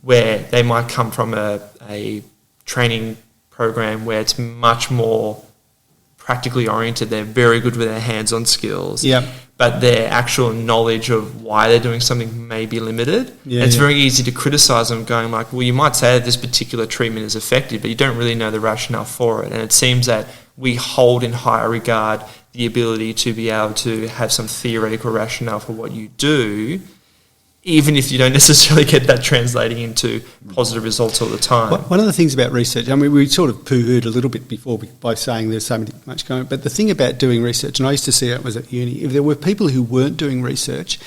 where they might come from a training program where it's much more practically oriented. They're very good with their hands-on skills, but their actual knowledge of why they're doing something may be limited. It's very easy to criticise them, going like, well, you might say that this particular treatment is effective, but you don't really know the rationale for it. And it seems that we hold in higher regard the ability to be able to have some theoretical rationale for what you do, even if you don't necessarily get that translating into positive results all the time. One of the things about research, I mean, we sort of poo-hooed a little bit before by saying there's so much going on, but the thing about doing research, and I used to see it was at uni, if there were people who weren't doing research,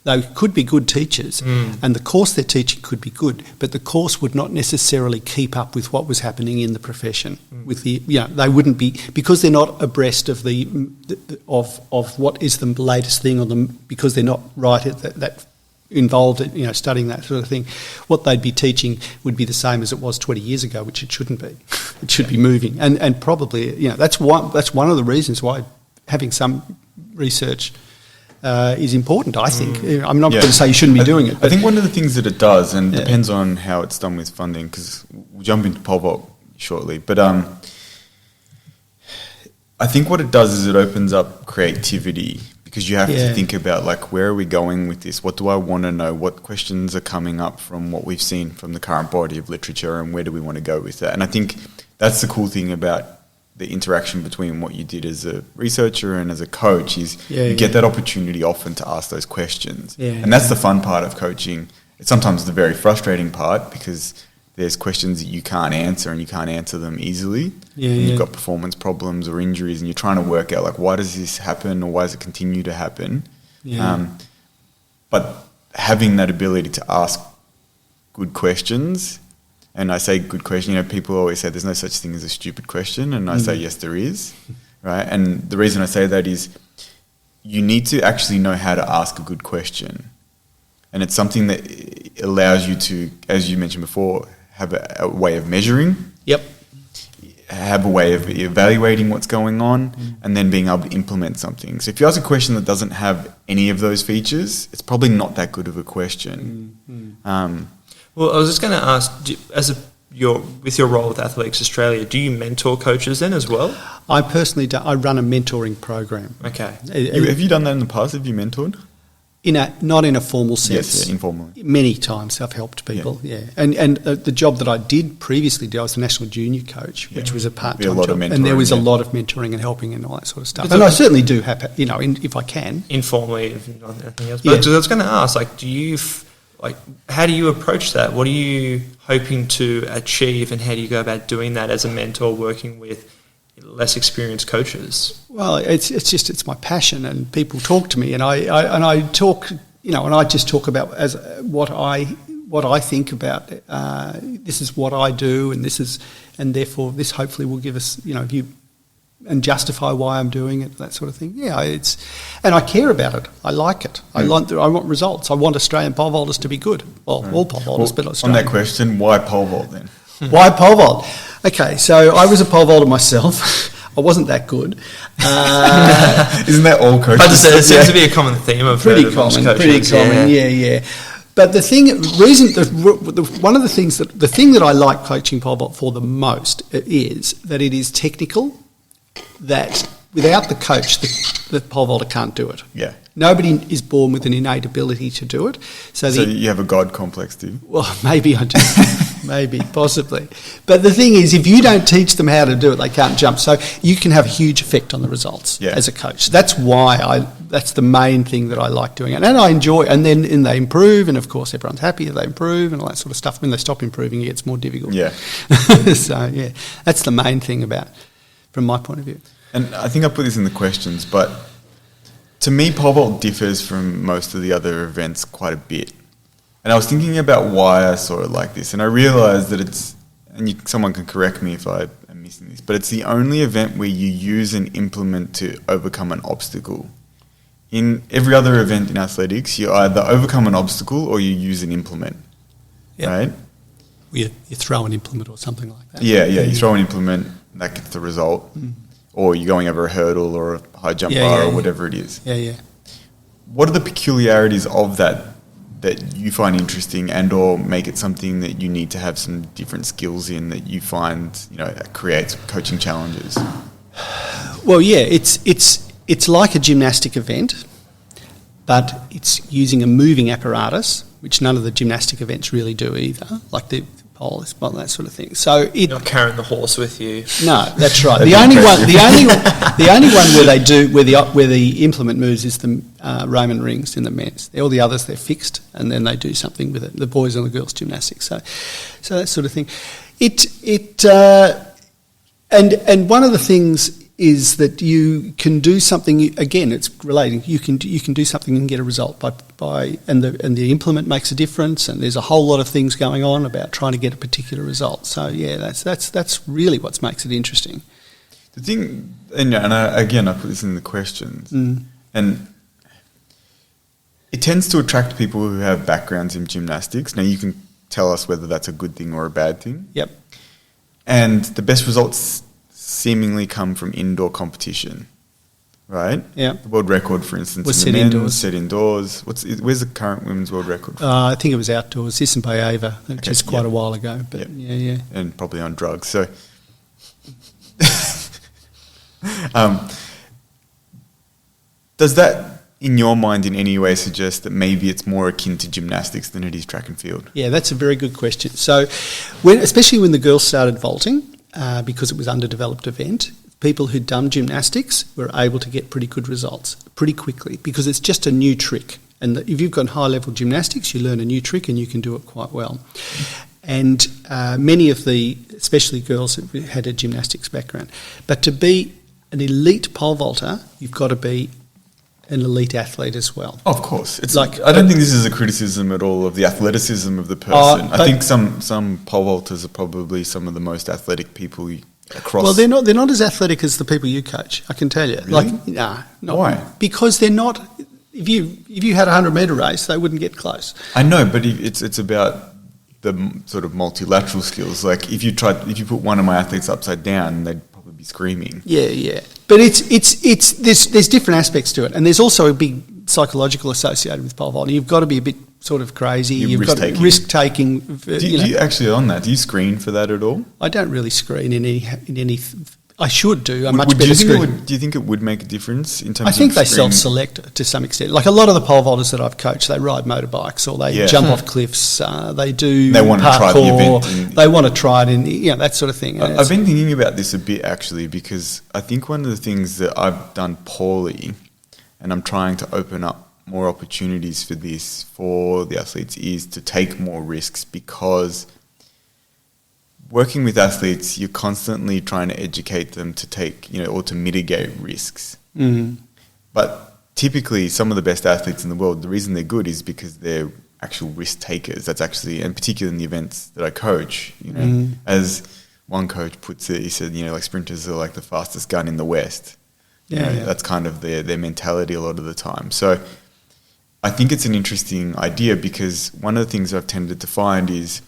they could be good teachers, and the course they're teaching could be good, but the course would not necessarily keep up with what was happening in the profession. With the, they wouldn't be, because they're not abreast of of what is the latest thing on them, because they're not right at that involved in studying that sort of thing. What they'd be teaching would be the same as it was 20 years ago, which it shouldn't be. It should be moving, and probably that's one of the reasons why having some research is important, I think. I'm not going to say you shouldn't be doing it. I think one of the things that it does, and depends on how it's done with funding, because we'll jump into pole vault shortly, but I think what it does is it opens up creativity, because you have to think about, like, where are we going with this? What do I want to know? What questions are coming up from what we've seen from the current body of literature, and where do we want to go with that? And I think that's the cool thing about the interaction between what you did as a researcher and as a coach is you get that opportunity often to ask those questions. And that's the fun part of coaching. It's sometimes the very frustrating part, because there's questions that you can't answer, and you can't answer them easily. And you've got performance problems or injuries, and you're trying to work out, like, why does this happen, or why does it continue to happen? But having that ability to ask good questions, and I say good question, people always say there's no such thing as a stupid question, and I say yes, there is, right? And the reason I say that is you need to actually know how to ask a good question, and it's something that allows you to, as you mentioned before, have a way of measuring, have a way of evaluating what's going on, and then being able to implement something. So if you ask a question that doesn't have any of those features, it's probably not that good of a question. Well, I was just going to ask, with your role with Athletics Australia, do you mentor coaches then as well? I personally do. I run a mentoring program. Okay. Have you done that in the past? Have you mentored? Not in a formal sense. Yes, informally. Many times I've helped people, And the job that I did previously, I was the national junior coach, which was a part-time job. And there was a lot of mentoring and helping and all that sort of stuff. And I certainly do have, if I can. Informally, if not anything else. But I was going to ask, how do you approach that? What are you hoping to achieve, and how do you go about doing that as a mentor working with less experienced coaches? Well, it's my passion, and people talk to me, and I talk, and I just talk about as what I think about. This is what I do, and therefore this hopefully will give us, view and justify why I'm doing it, that sort of thing. And I care about it. I like it. I want results. I want Australian pole vaulters to be good. Well, all pole vaulters, but Australian. On that question, why pole vault then? Why pole vault? Okay, so I was a pole vaulter myself. I wasn't that good. Isn't that all coaches? I just said it seems to be a common theme of pretty common. But the thing that I like coaching pole vault for the most is that it is technical. That without the coach, the pole vaulter can't do it. Yeah. Nobody is born with an innate ability to do it. So you have a God complex, do you? Well, maybe I do. Maybe, possibly. But the thing is, if you don't teach them how to do it, they can't jump. So you can have a huge effect on the results as a coach. That's why that's the main thing that I like doing it. And I enjoy, and then they improve, and of course everyone's happy if they improve and all that sort of stuff. When they stop improving, it gets more difficult. Yeah. So, that's the main thing from my point of view. And I think I put this in the questions, but to me, pole vault differs from most of the other events quite a bit. And I was thinking about why I saw it like this, and I realised that it's, and someone can correct me if I am missing this, but it's the only event where you use an implement to overcome an obstacle. In every other event in athletics, you either overcome an obstacle or you use an implement, right? You throw an implement or something like that. Yeah, you throw an implement, that gets the result. Or you're going over a hurdle or a high jump bar or whatever it is. Yeah. What are the peculiarities of that you find interesting and or make it something that you need to have some different skills in that you find, creates coaching challenges? Well, it's like a gymnastic event, but it's using a moving apparatus, which none of the gymnastic events really do either, like the pole, that sort of thing. So you're not carrying the horse with you. No, that's right. the only one where they do where the implement moves is the Roman rings in the men's. All the others they're fixed, and then they do something with it. The boys and the girls gymnastics. So that sort of thing. And one of the things is that you can do something. Again, it's relating. You can do something and get a result and the implement makes a difference. And there's a whole lot of things going on about trying to get a particular result. So yeah, that's really what makes it interesting. The thing, and I put this in the questions, and it tends to attract people who have backgrounds in gymnastics. Now you can tell us whether that's a good thing or a bad thing. Yep. And the best results seemingly come from indoor competition, right? Yeah. The world record, for instance, was in the men's, set indoors. Where's the current women's world record? I think it was outdoors. This and by Ava, just quite a while ago. But yeah. And probably on drugs. So, does that, in your mind, in any way suggest that maybe it's more akin to gymnastics than it is track and field? Yeah, that's a very good question. So, especially when the girls started vaulting, because it was an underdeveloped event, people who'd done gymnastics were able to get pretty good results pretty quickly because it's just a new trick. And if you've got high-level gymnastics, you learn a new trick and you can do it quite well. And many of especially girls, had a gymnastics background. But to be an elite pole vaulter, you've got to be an elite athlete as well. Of course. It's I don't think this is a criticism at all of the athleticism of the person. I think some pole vaulters are probably some of the most athletic people across. Well, they're not as athletic as the people you coach, I can tell you. Really? Why? Because they're not. If you had a 100-metre race, they wouldn't get close. I know, but it's about the sort of multilateral skills. Like if you put one of my athletes upside down, they'd probably be screaming. Yeah. But there's different aspects to it, and there's also a big psychological associated with pole vaulting. You've got to be a bit sort of crazy. You've got risk taking. Do you actually on that? Do you screen for that at all? I don't really screen in any. I should do. I'm much better screen. Do you think it would make a difference in terms? I think they self-select to some extent. Like a lot of the pole vaulters that I've coached, they ride motorbikes or they jump off cliffs. They want to try the event. They want to try it in that sort of thing. I've been thinking about this a bit actually because I think one of the things that I've done poorly, and I'm trying to open up more opportunities for this for the athletes, is to take more risks because working with athletes, you're constantly trying to educate them to take, or to mitigate risks. Mm. But typically, some of the best athletes in the world, the reason they're good is because they're actual risk takers. That's actually, and particularly in the events that I coach, as one coach puts it, he said, like sprinters are like the fastest gun in the West. That's kind of their mentality a lot of the time. So I think it's an interesting idea because one of the things I've tended to find is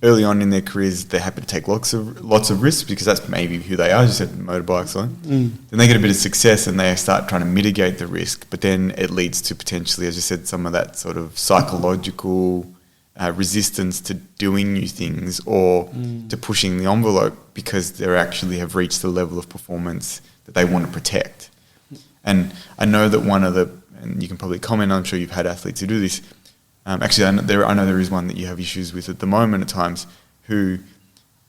early on in their careers, they're happy to take lots of risks because that's maybe who they are. As you said, motorbikes on. Then they get a bit of success and they start trying to mitigate the risk, but then it leads to potentially, as you said, some of that sort of psychological resistance to doing new things or to pushing the envelope because they actually have reached the level of performance that they want to protect. And I know that and you can probably comment, I'm sure you've had athletes who do this. Actually, I know there is one that you have issues with at the moment at times, who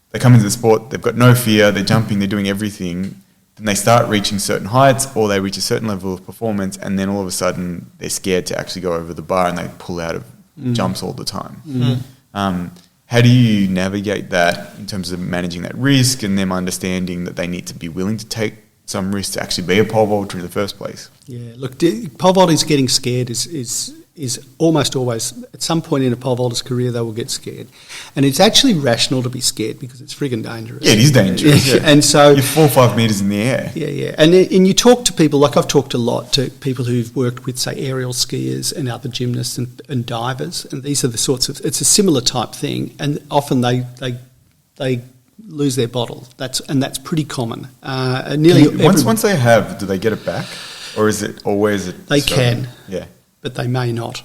they come into the sport, they've got no fear, they're jumping, they're doing everything, then they start reaching certain heights or they reach a certain level of performance and then all of a sudden they're scared to actually go over the bar and they pull out of jumps all the time. How do you navigate that in terms of managing that risk and them understanding that they need to be willing to take some risk to actually be a pole vaulter in the first place? Yeah, look, pole vaulting getting scared is is almost always, at some point in a pole vaulter's career, they will get scared. And it's actually rational to be scared because it's friggin' dangerous. Yeah, it is dangerous. Yeah. And so... You're 4 or 5 metres in the air. Yeah. And you talk to people, like I've talked a lot to people who've worked with, say, aerial skiers and other gymnasts and divers, and these are the sorts of... It's a similar type thing, and often they lose their bottle. That's pretty common. Once they have, do they get it back? Or is it always... They can. Yeah. But they may not.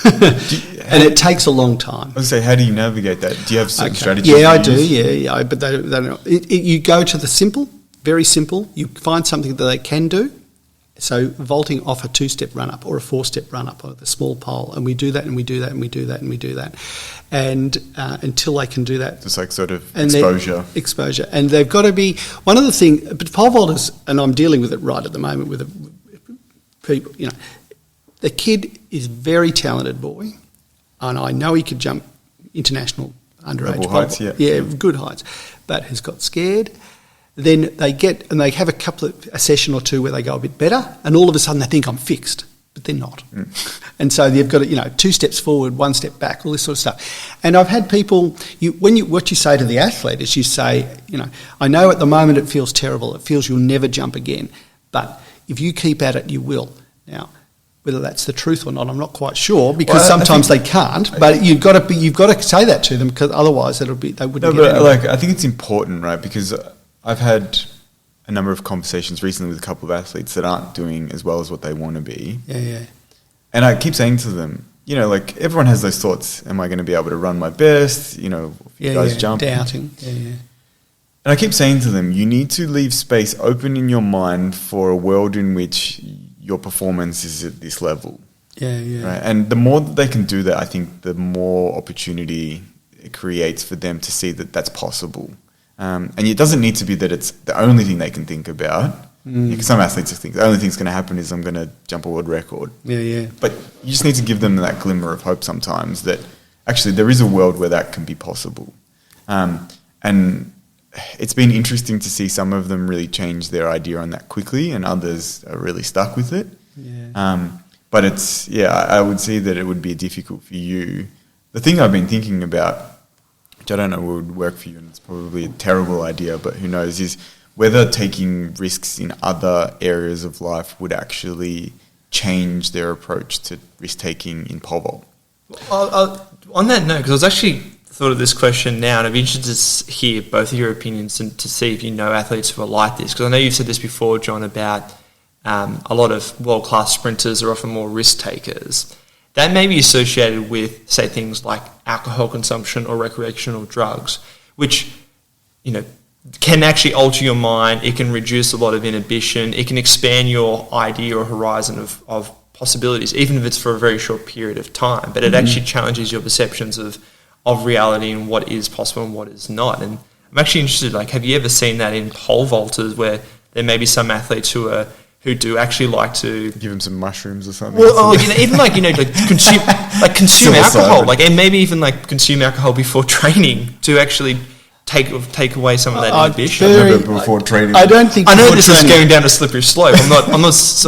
And it takes a long time. I was going to say, how do you navigate that? Do you have certain strategies? Yeah, I do, yeah. But they don't. You go to the simple, very simple. You find something that they can do. So vaulting off a 2-step run-up or a 4-step run-up or the small pole, and we do that and we do that and we do that and we do that. And until they can do that. It's like sort of exposure. Exposure. And they've got to be... One of the things... But pole vaulters, and I'm dealing with it right at the moment with people, you know... The kid is a very talented boy, and I know he could jump international underage pole heights, yeah, good heights, but has got scared. Then they have a session or two where they go a bit better, and all of a sudden they think I'm fixed, but they're not. And so you've got to, 2 steps forward, 1 step back, all this sort of stuff. And I've had people, what you say to the athlete is you say, I know at the moment it feels terrible, it feels you'll never jump again, but if you keep at it, you will. Now, whether that's the truth or not, I'm not quite sure, because sometimes they can't. But you've got to say that to them, because otherwise they wouldn't get anywhere. I think it's important, right? Because I've had a number of conversations recently with a couple of athletes that aren't doing as well as what they want to be. Yeah. And I keep saying to them, everyone has those thoughts. Am I going to be able to run my best? Guys jump. Doubting. Yeah. And I keep saying to them, you need to leave space open in your mind for a world in which your performance is at this level. Yeah. Right? And the more that they can do that, I think the more opportunity it creates for them to see that that's possible. And it doesn't need to be that it's the only thing they can think about. Because some athletes think the only thing that's going to happen is I'm going to jump a world record. Yeah. But you just need to give them that glimmer of hope sometimes that actually there is a world where that can be possible. And it's been interesting to see some of them really change their idea on that quickly, and others are really stuck with it. Yeah. But I would say that it would be difficult for you. The thing I've been thinking about, which I don't know would work for you, and it's probably a terrible idea, but who knows, is whether taking risks in other areas of life would actually change their approach to risk-taking in pole vault. On that note, because I was actually thought of this question now, and I'd be interested to hear both of your opinions and to see if you know athletes who are like this, because I know you've said this before, John, about a lot of world-class sprinters are often more risk-takers. That may be associated with, say, things like alcohol consumption or recreational drugs, which, can actually alter your mind. It can reduce a lot of inhibition. It can expand your idea or horizon of possibilities, even if it's for a very short period of time. But it actually challenges your perceptions of reality and what is possible and what is not. And I'm actually interested, have you ever seen that in pole vaulters where there may be some athletes who do actually like to give them some mushrooms or something? Well, consume alcohol, and maybe even consume alcohol before training to actually take away some of that inhibition. Before training. I don't think. I know this is going down a slippery slope. I'm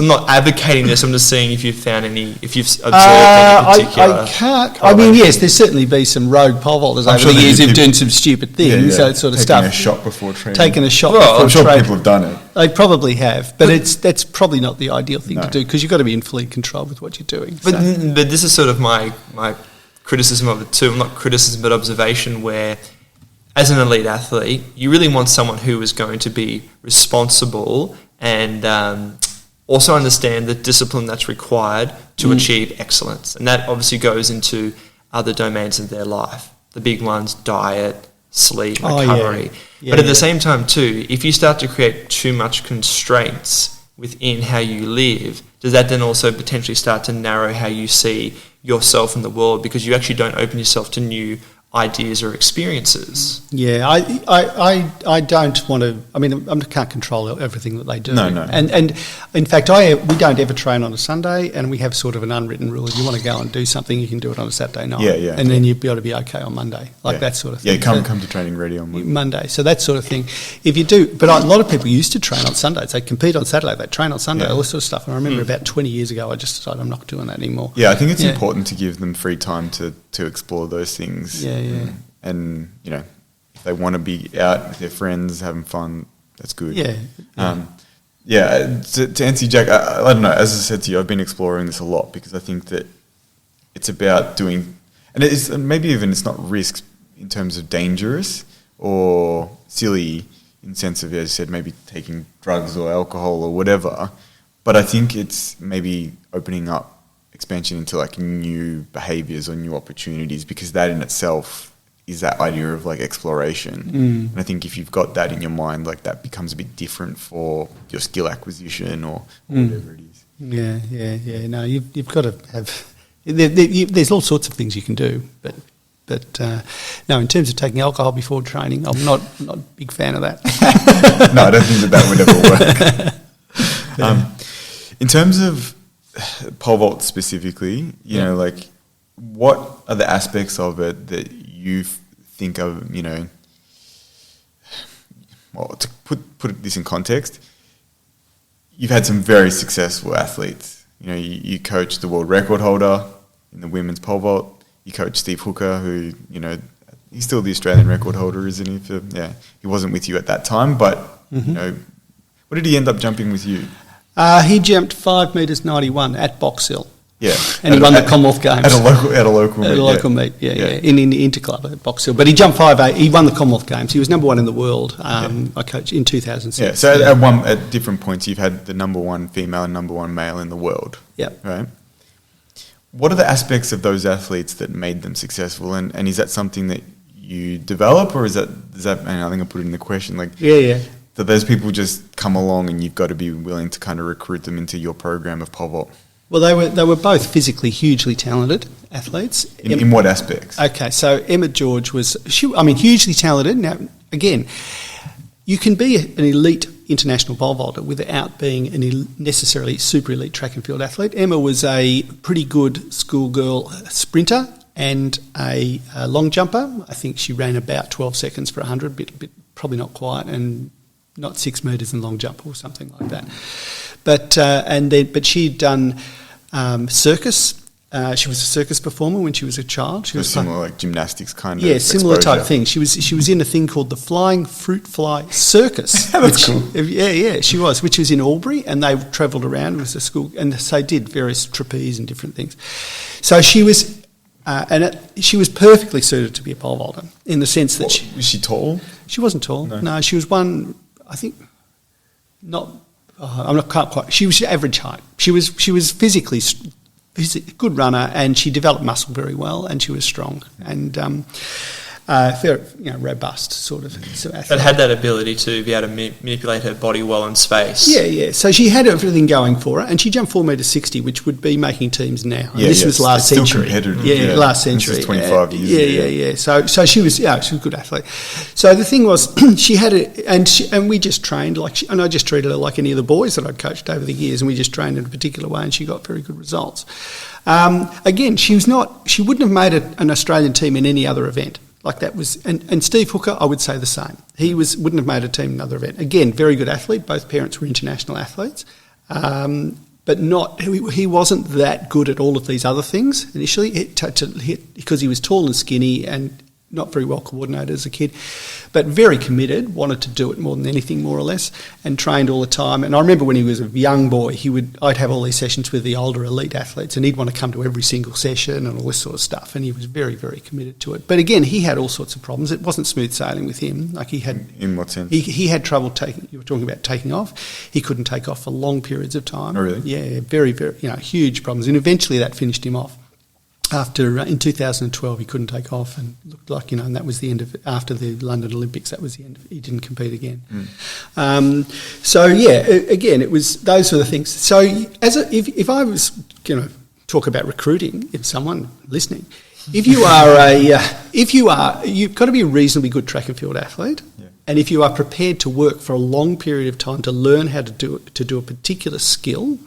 not advocating this. I'm just saying if you've observed any particular. I can't. I mean, yes, there's certainly been some rogue pole vaulters over the years who've done some stupid things, that sort of stuff. Taking a shot before training. Taking a shot before training. I'm sure people have done it. They probably have, but that's probably not the ideal thing to do, because you've got to be in fully control with what you're doing. But this is sort of my criticism of it too. Not criticism, but observation, where as an elite athlete, you really want someone who is going to be responsible and also understand the discipline that's required to achieve excellence. And that obviously goes into other domains of their life. The big ones, diet, sleep, recovery. But at the same time too, if you start to create too much constraints within how you live, does that then also potentially start to narrow how you see yourself in the world, because you actually don't open yourself to new ideas or experiences. Yeah, I don't want to. I mean, I can't control everything that they do. No. And in fact, we don't ever train on a Sunday, and we have sort of an unwritten rule: if you want to go and do something, you can do it on a Saturday night. Yeah. And then you've got to be okay on Monday, that sort of thing. Yeah, come to training ready on Monday. So that sort of thing. If you do, but a lot of people used to train on Sundays. They compete on Saturday. They train on Sunday. All this sort of stuff. And I remember about 20 years ago, I just decided I'm not doing that anymore. Yeah, I think it's important to give them free time to explore those things. Yeah. And if they want to be out with their friends having fun, that's good. Yeah. To answer you, Jack, I don't know. As I said to you, I've been exploring this a lot because I think that it's about doing, and it's maybe even it's not risk in terms of dangerous or silly in sense of, as you said, maybe taking drugs or alcohol or whatever. But I think it's maybe opening up expansion into like new behaviours or new opportunities, because that in itself is that idea of like exploration. And I think if you've got that in your mind, like that becomes a bit different for your skill acquisition or whatever it is. Yeah. No, you've got to have. There's all sorts of things you can do, but no, in terms of taking alcohol before training, I'm not a big fan of that. No, I don't think that would ever work. In terms of pole vault specifically, you know, like what are the aspects of it that you think of, well, to put this in context, you've had some very successful athletes. You coached the world record holder in the women's pole vault. You coached Steve Hooker, who, he's still the Australian record holder, isn't he? He wasn't with you at that time, but, what did he end up jumping with you? He jumped 5 metres 91 at Box Hill. Yeah, and he won the Commonwealth Games at a local meet. Yeah, in the Interclub at Box Hill. But he jumped 5'8". He won the Commonwealth Games. He was number 1 in the world. I coached in 2006. Yeah, so at different points you've had the number 1 female and number 1 male in the world. Yeah, right. What are the aspects of those athletes that made them successful, and is that something that you develop, or is that? And I think I put it in the question. That those people just come along and you've got to be willing to kind of recruit them into your program of pole vault? Well, they were both physically hugely talented athletes. In what aspects? Okay, so Emma George was hugely talented. Now, again, you can be an elite international pole vaulter without being necessarily super elite track and field athlete. Emma was a pretty good schoolgirl sprinter and a long jumper. I think she ran about 12 seconds for 100, bit probably not quite, and not 6 metres in long jump or something like that. But she'd done circus. She was a circus performer when she was a child. She was similar, like gymnastics kind of. Yeah, similar exposure. type thing. She was in a thing called the Flying Fruit Fly Circus. That's cool. Yeah, she was, which was in Albury, and they travelled around. It was a school, and so did various trapeze and different things. So she was. She was perfectly suited to be a pole vaulter in the sense that was she tall? She wasn't tall. No, she was one. I think not. I'm not quite. She was average height. She was physically good runner, and she developed muscle very well, and she was strong and very robust sort of athlete. But had that ability to be able to manipulate her body well in space. Yeah. So she had everything going for her, and she jumped 4 metres 60, which would be making teams now. And this was last century. Yeah, last century. This is 25 years. Yeah. So she was a good athlete. So the thing was, she had it, and we just trained and I just treated her like any of the boys that I'd coached over the years, and we just trained in a particular way, and she got very good results. Again, she wouldn't have made an Australian team in any other event. Like that was, and Steve Hooker, I would say the same. He wouldn't have made a team in another event. Again, very good athlete. Both parents were international athletes, but he wasn't that good at all of these other things initially. Because he was tall and skinny and not very well coordinated as a kid, but very committed, wanted to do it more than anything, more or less, and trained all the time. And I remember when he was a young boy, I'd have all these sessions with the older elite athletes, and he'd want to come to every single session and all this sort of stuff, and he was very, very committed to it. But again, he had all sorts of problems. It wasn't smooth sailing with him. Like he had... In what sense? He had trouble you were talking about taking off. He couldn't take off for long periods of time. Oh, really? Yeah, very, very, huge problems. And eventually that finished him off. In 2012, he couldn't take off, and looked like and that was the end of it. After the London Olympics, that was the end of it. He didn't compete again. Again, it was those were the things. So if I was talk about recruiting, if someone listening, If you've got to be a reasonably good track and field athlete. Yeah. And if you are prepared to work for a long period of time to learn how to do a particular skill,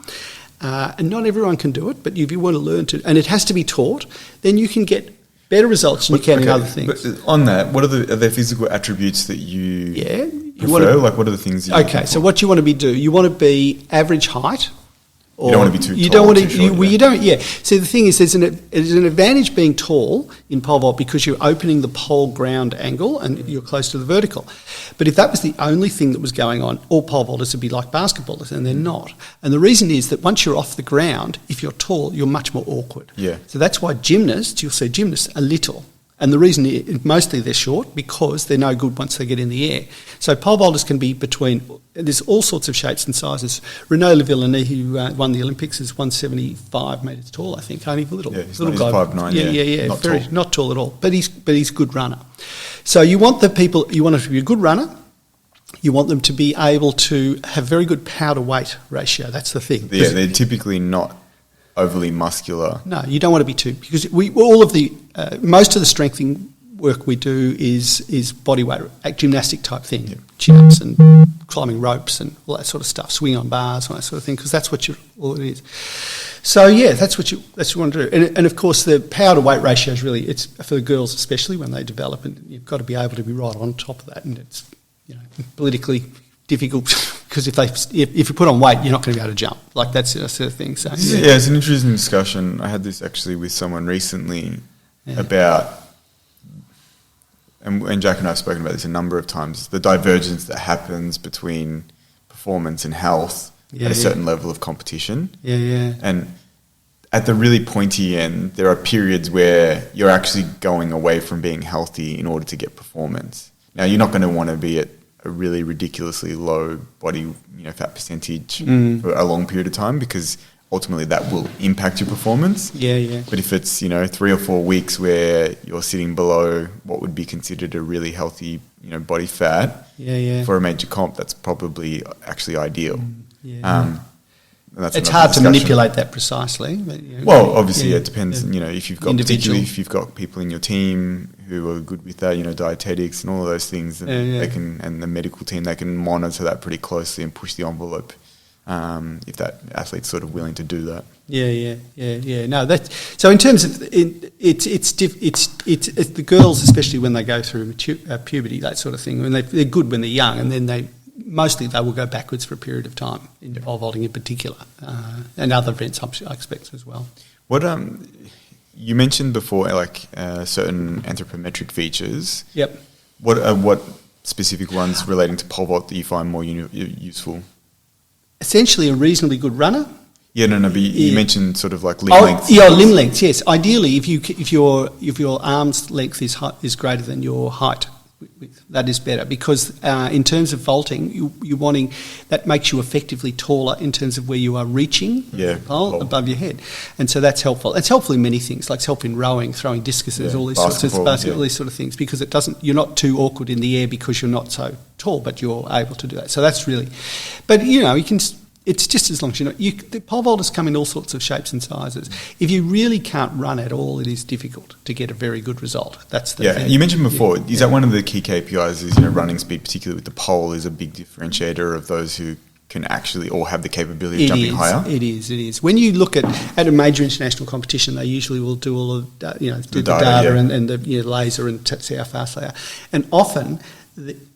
and not everyone can do it, but if you want to learn to, and it has to be taught, then you can get better results than you can in other things. But on that, what are there physical attributes that you prefer? What are the things you Okay, so what you want to do, you want to be average height. You don't want to be too tall. You don't want to. Too short, you don't. Yeah. See, the thing is, there's an advantage being tall in pole vault because you're opening the pole ground angle and you're close to the vertical. But if that was the only thing that was going on, all pole vaulters would be like basketballers, and they're not. And the reason is that once you're off the ground, if you're tall, you're much more awkward. Yeah. So that's why gymnasts, you'll see gymnasts are little. And the reason mostly they're short because they're no good once they get in the air. So pole vaulters can be between, there's all sorts of shapes and sizes. Renaud Lavillenie, who won the Olympics, is 175 metres tall, I think, only a little. Yeah, he's little guy. 5'9", yeah. Not very, tall. not tall at all, but he's a good runner. So you want them to be a good runner. You want them to be able to have very good power to weight ratio. That's the thing. Yeah, they're typically not overly muscular. No, you don't want to be too, because most of the strengthening work we do is body weight, gymnastic type thing, chin-ups and climbing ropes and all that sort of stuff, swing on bars, all that sort of thing, because that's all it is. So yeah, that's what you want to do, and of course the power to weight ratio is really, it's for the girls especially when they develop, and you've got to be able to be right on top of that, and it's politically difficult because if you put on weight, you're not going to be able to jump. Like that's the sort of thing. So yeah, it's an interesting discussion. I had this actually with someone recently about, and Jack and I have spoken about this a number of times, the divergence that happens between performance and health at a certain level of competition. Yeah. And at the really pointy end, there are periods where you're actually going away from being healthy in order to get performance. Now, you're not going to want to be at a really ridiculously low body fat percentage for a long period of time because ultimately that will impact your performance. Yeah. But if it's 3 or 4 weeks where you're sitting below what would be considered a really healthy body fat for a major comp, that's probably actually ideal. It's hard to manipulate that precisely. But, obviously it depends. If you've got particularly if you've got people in your team who are good with that, dietetics and all of those things, they can, and the medical team, they can monitor that pretty closely and push the envelope if that athlete's sort of willing to do that. Yeah. No, that's so. In terms of it's the girls, especially when they go through puberty, that sort of thing. When they're good when they're young, and then they will go backwards for a period of time in pole vaulting in particular, and other events I expect as well. What you mentioned before, certain anthropometric features. Yep. What specific ones relating to pole vault that you find more useful? Essentially, a reasonably good runner. Yeah, no, but you mentioned sort of like limb length. Yeah, limb length. Yes, ideally, if your arm's length is greater than your height, that is better because in terms of vaulting, you're wanting that makes you effectively taller in terms of where you are reaching the pole above your head, and so that's helpful. It's helpful in many things, like it's helpful in rowing, throwing discuses, all these sorts of basketball, all these sort of things, because you're not too awkward in the air because you're not so tall, but you're able to do that. So that's really, but you can. It's just as long as the pole vaulters come in all sorts of shapes and sizes. If you really can't run at all, it is difficult to get a very good result. That's the thing. You mentioned before, is that one of the key KPIs is, running speed, particularly with the pole, is a big differentiator of those who can actually or have the capability of jumping higher? It is. When you look at a major international competition, they usually will do all of, do the data and the laser and see how fast they are. And often the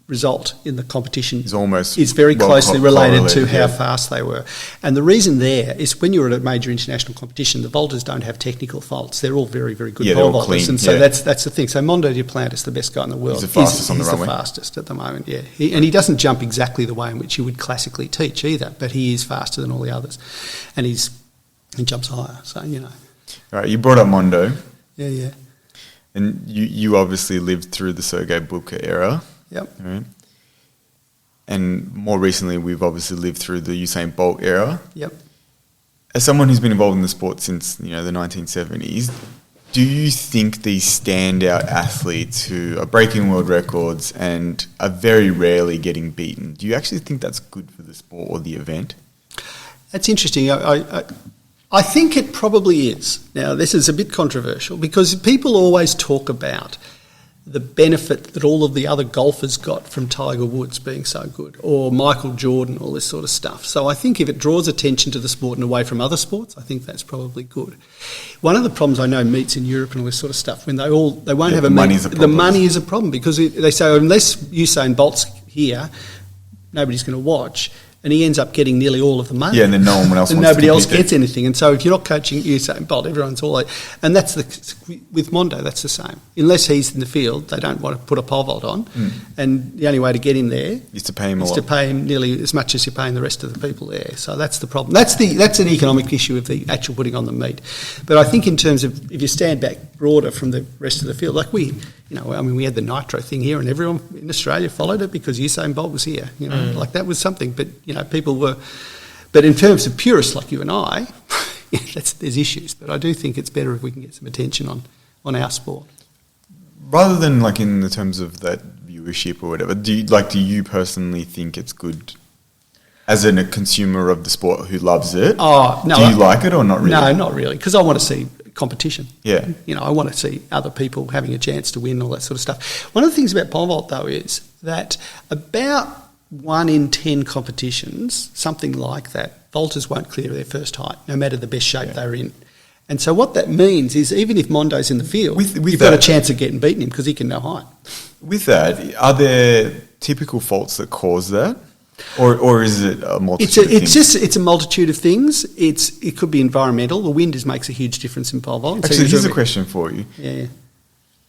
result in the competition is very closely related to how fast they were. And the reason there is when you're at a major international competition, the vaulters don't have technical faults. They're all very, very good pole vaulters. Clean, and so that's the thing. So Mondo Duplantis, the best guy in the world, he's the fastest on the runway. He's the fastest at the moment, yeah. He doesn't jump exactly the way in which you would classically teach either, but he is faster than all the others. And he jumps higher, so, All right, you brought up Mondo. Yeah. And you obviously lived through the Sergei Bubka era. Yep. Right? And more recently, we've obviously lived through the Usain Bolt era. Yep. As someone who's been involved in the sport since the 1970s, do you think these standout athletes who are breaking world records and are very rarely getting beaten, do you actually think that's good for the sport or the event? That's interesting. I think it probably is. Now, this is a bit controversial because people always talk about the benefit that all of the other golfers got from Tiger Woods being so good, or Michael Jordan, all this sort of stuff. So I think if it draws attention to the sport and away from other sports, I think that's probably good. One of the problems I know meets in Europe and all this sort of stuff, when they won't have a meet, the money is a problem because they say unless Usain Bolt's here, nobody's going to watch. And he ends up getting nearly all of the money. Yeah, and then no one else and wants nobody to else compete gets anything. And so if you're not coaching Usain Bolt, everyone's all like... And that's with Mondo, that's the same. Unless he's in the field, they don't want to put a pole vault on. And the only way to get him there is to pay him to pay him nearly as much as you're paying the rest of the people there. So that's the problem. That's an economic issue of the actual putting on the meet. But I think in terms of, if you stand back broader from the rest of the field, like we had the nitro thing here and everyone in Australia followed it because Usain Bolt was here. Like that was something. But, people were... But in terms of purists like you and I, there's issues. But I do think it's better if we can get some attention on our sport. Rather than like in the terms of that viewership or whatever, do you personally think it's good as a consumer of the sport who loves it? Oh, no. Do you like it or not really? No, not really, because I want to see competition. Yeah. I want to see other people having a chance to win, all that sort of stuff. One of the things about pole vault, though, is that about 1 in 10 competitions, something like that, vaulters won't clear their first height, no matter the best shape they're in. And so what that means is even if Mondo's in the field, you've got a chance of getting beaten him because he can no height. With that, are there typical faults that cause that? Or is it a multitude of things? It's a multitude of things. It could be environmental. The wind makes a huge difference in pole vault. Actually, here's a question for you. Yeah.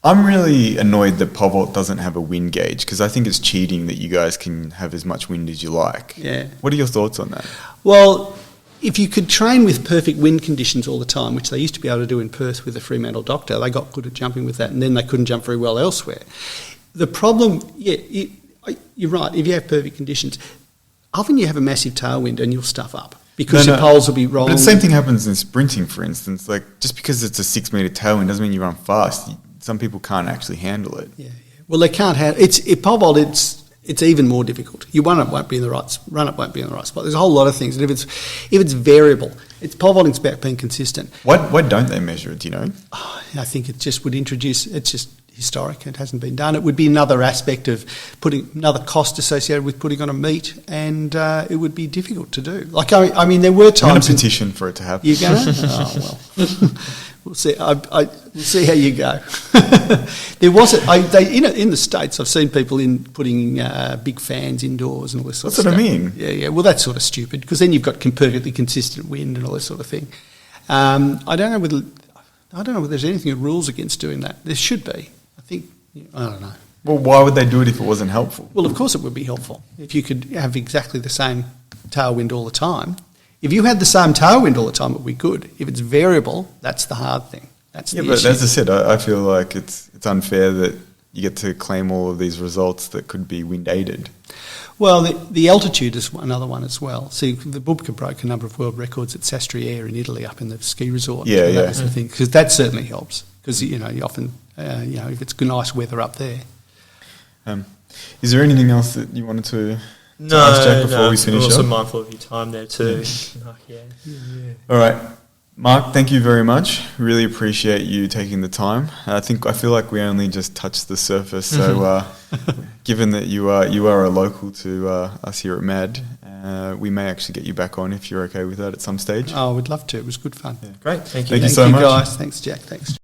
I'm really annoyed that pole vault doesn't have a wind gauge because I think it's cheating that you guys can have as much wind as you like. Yeah. What are your thoughts on that? Well, if you could train with perfect wind conditions all the time, which they used to be able to do in Perth with the Fremantle Doctor, they got good at jumping with that and then they couldn't jump very well elsewhere. The problem, you're right, if you have perfect conditions, often you have a massive tailwind and you'll stuff up. Because your poles will be wrong. But the same thing happens in sprinting, for instance. Like, just because it's a 6 metre tailwind doesn't mean you run fast. Some people can't actually handle it. Yeah. Well, they can't handle it. Pole vault, it's even more difficult. Your run-up won't be in the right spot. There's a whole lot of things. And if it's variable, pole vaulting's about being consistent. Why don't they measure it, do you know? I think it just would introduce... It's just historic. It hasn't been done. It would be another aspect of another cost associated with putting on a meet, and it would be difficult to do. Like, I mean, there were times... I'm going to petition for it to happen. You're going to? Oh, well. We'll see. We'll see how you go. There was in the States. I've seen people putting big fans indoors and all this sort of stuff. That's what I mean. Yeah. Well, that's sort of stupid because then you've got perfectly consistent wind and all this sort of thing. I don't know whether there's anything that rules against doing that. There should be. I don't know. Well, why would they do it if it wasn't helpful? Well, of course it would be helpful if you could have exactly the same tailwind all the time. If you had the same tailwind all the time, it would be good. If it's variable, that's the hard thing. That's the issue. But as I said, I feel like it's unfair that you get to claim all of these results that could be wind aided. Well, the altitude is another one as well. See, the Bubka broke a number of world records at Sastriere in Italy, up in the ski resort. Yeah. That sort of thing, because that certainly helps. Because you often, if it's nice weather up there. Is there anything else that you wanted to ask Jack before we finish I'm up? also mindful of your time there too. Yeah. All right. Mark, thank you very much. Really appreciate you taking the time. I feel like we only just touched the surface. So, given that you are a local to us here at MAD, we may actually get you back on if you're okay with that at some stage. Oh, we'd love to. It was good fun. Yeah. Great. Thank you. Thank you so much, guys. Thanks, Jack. Thanks.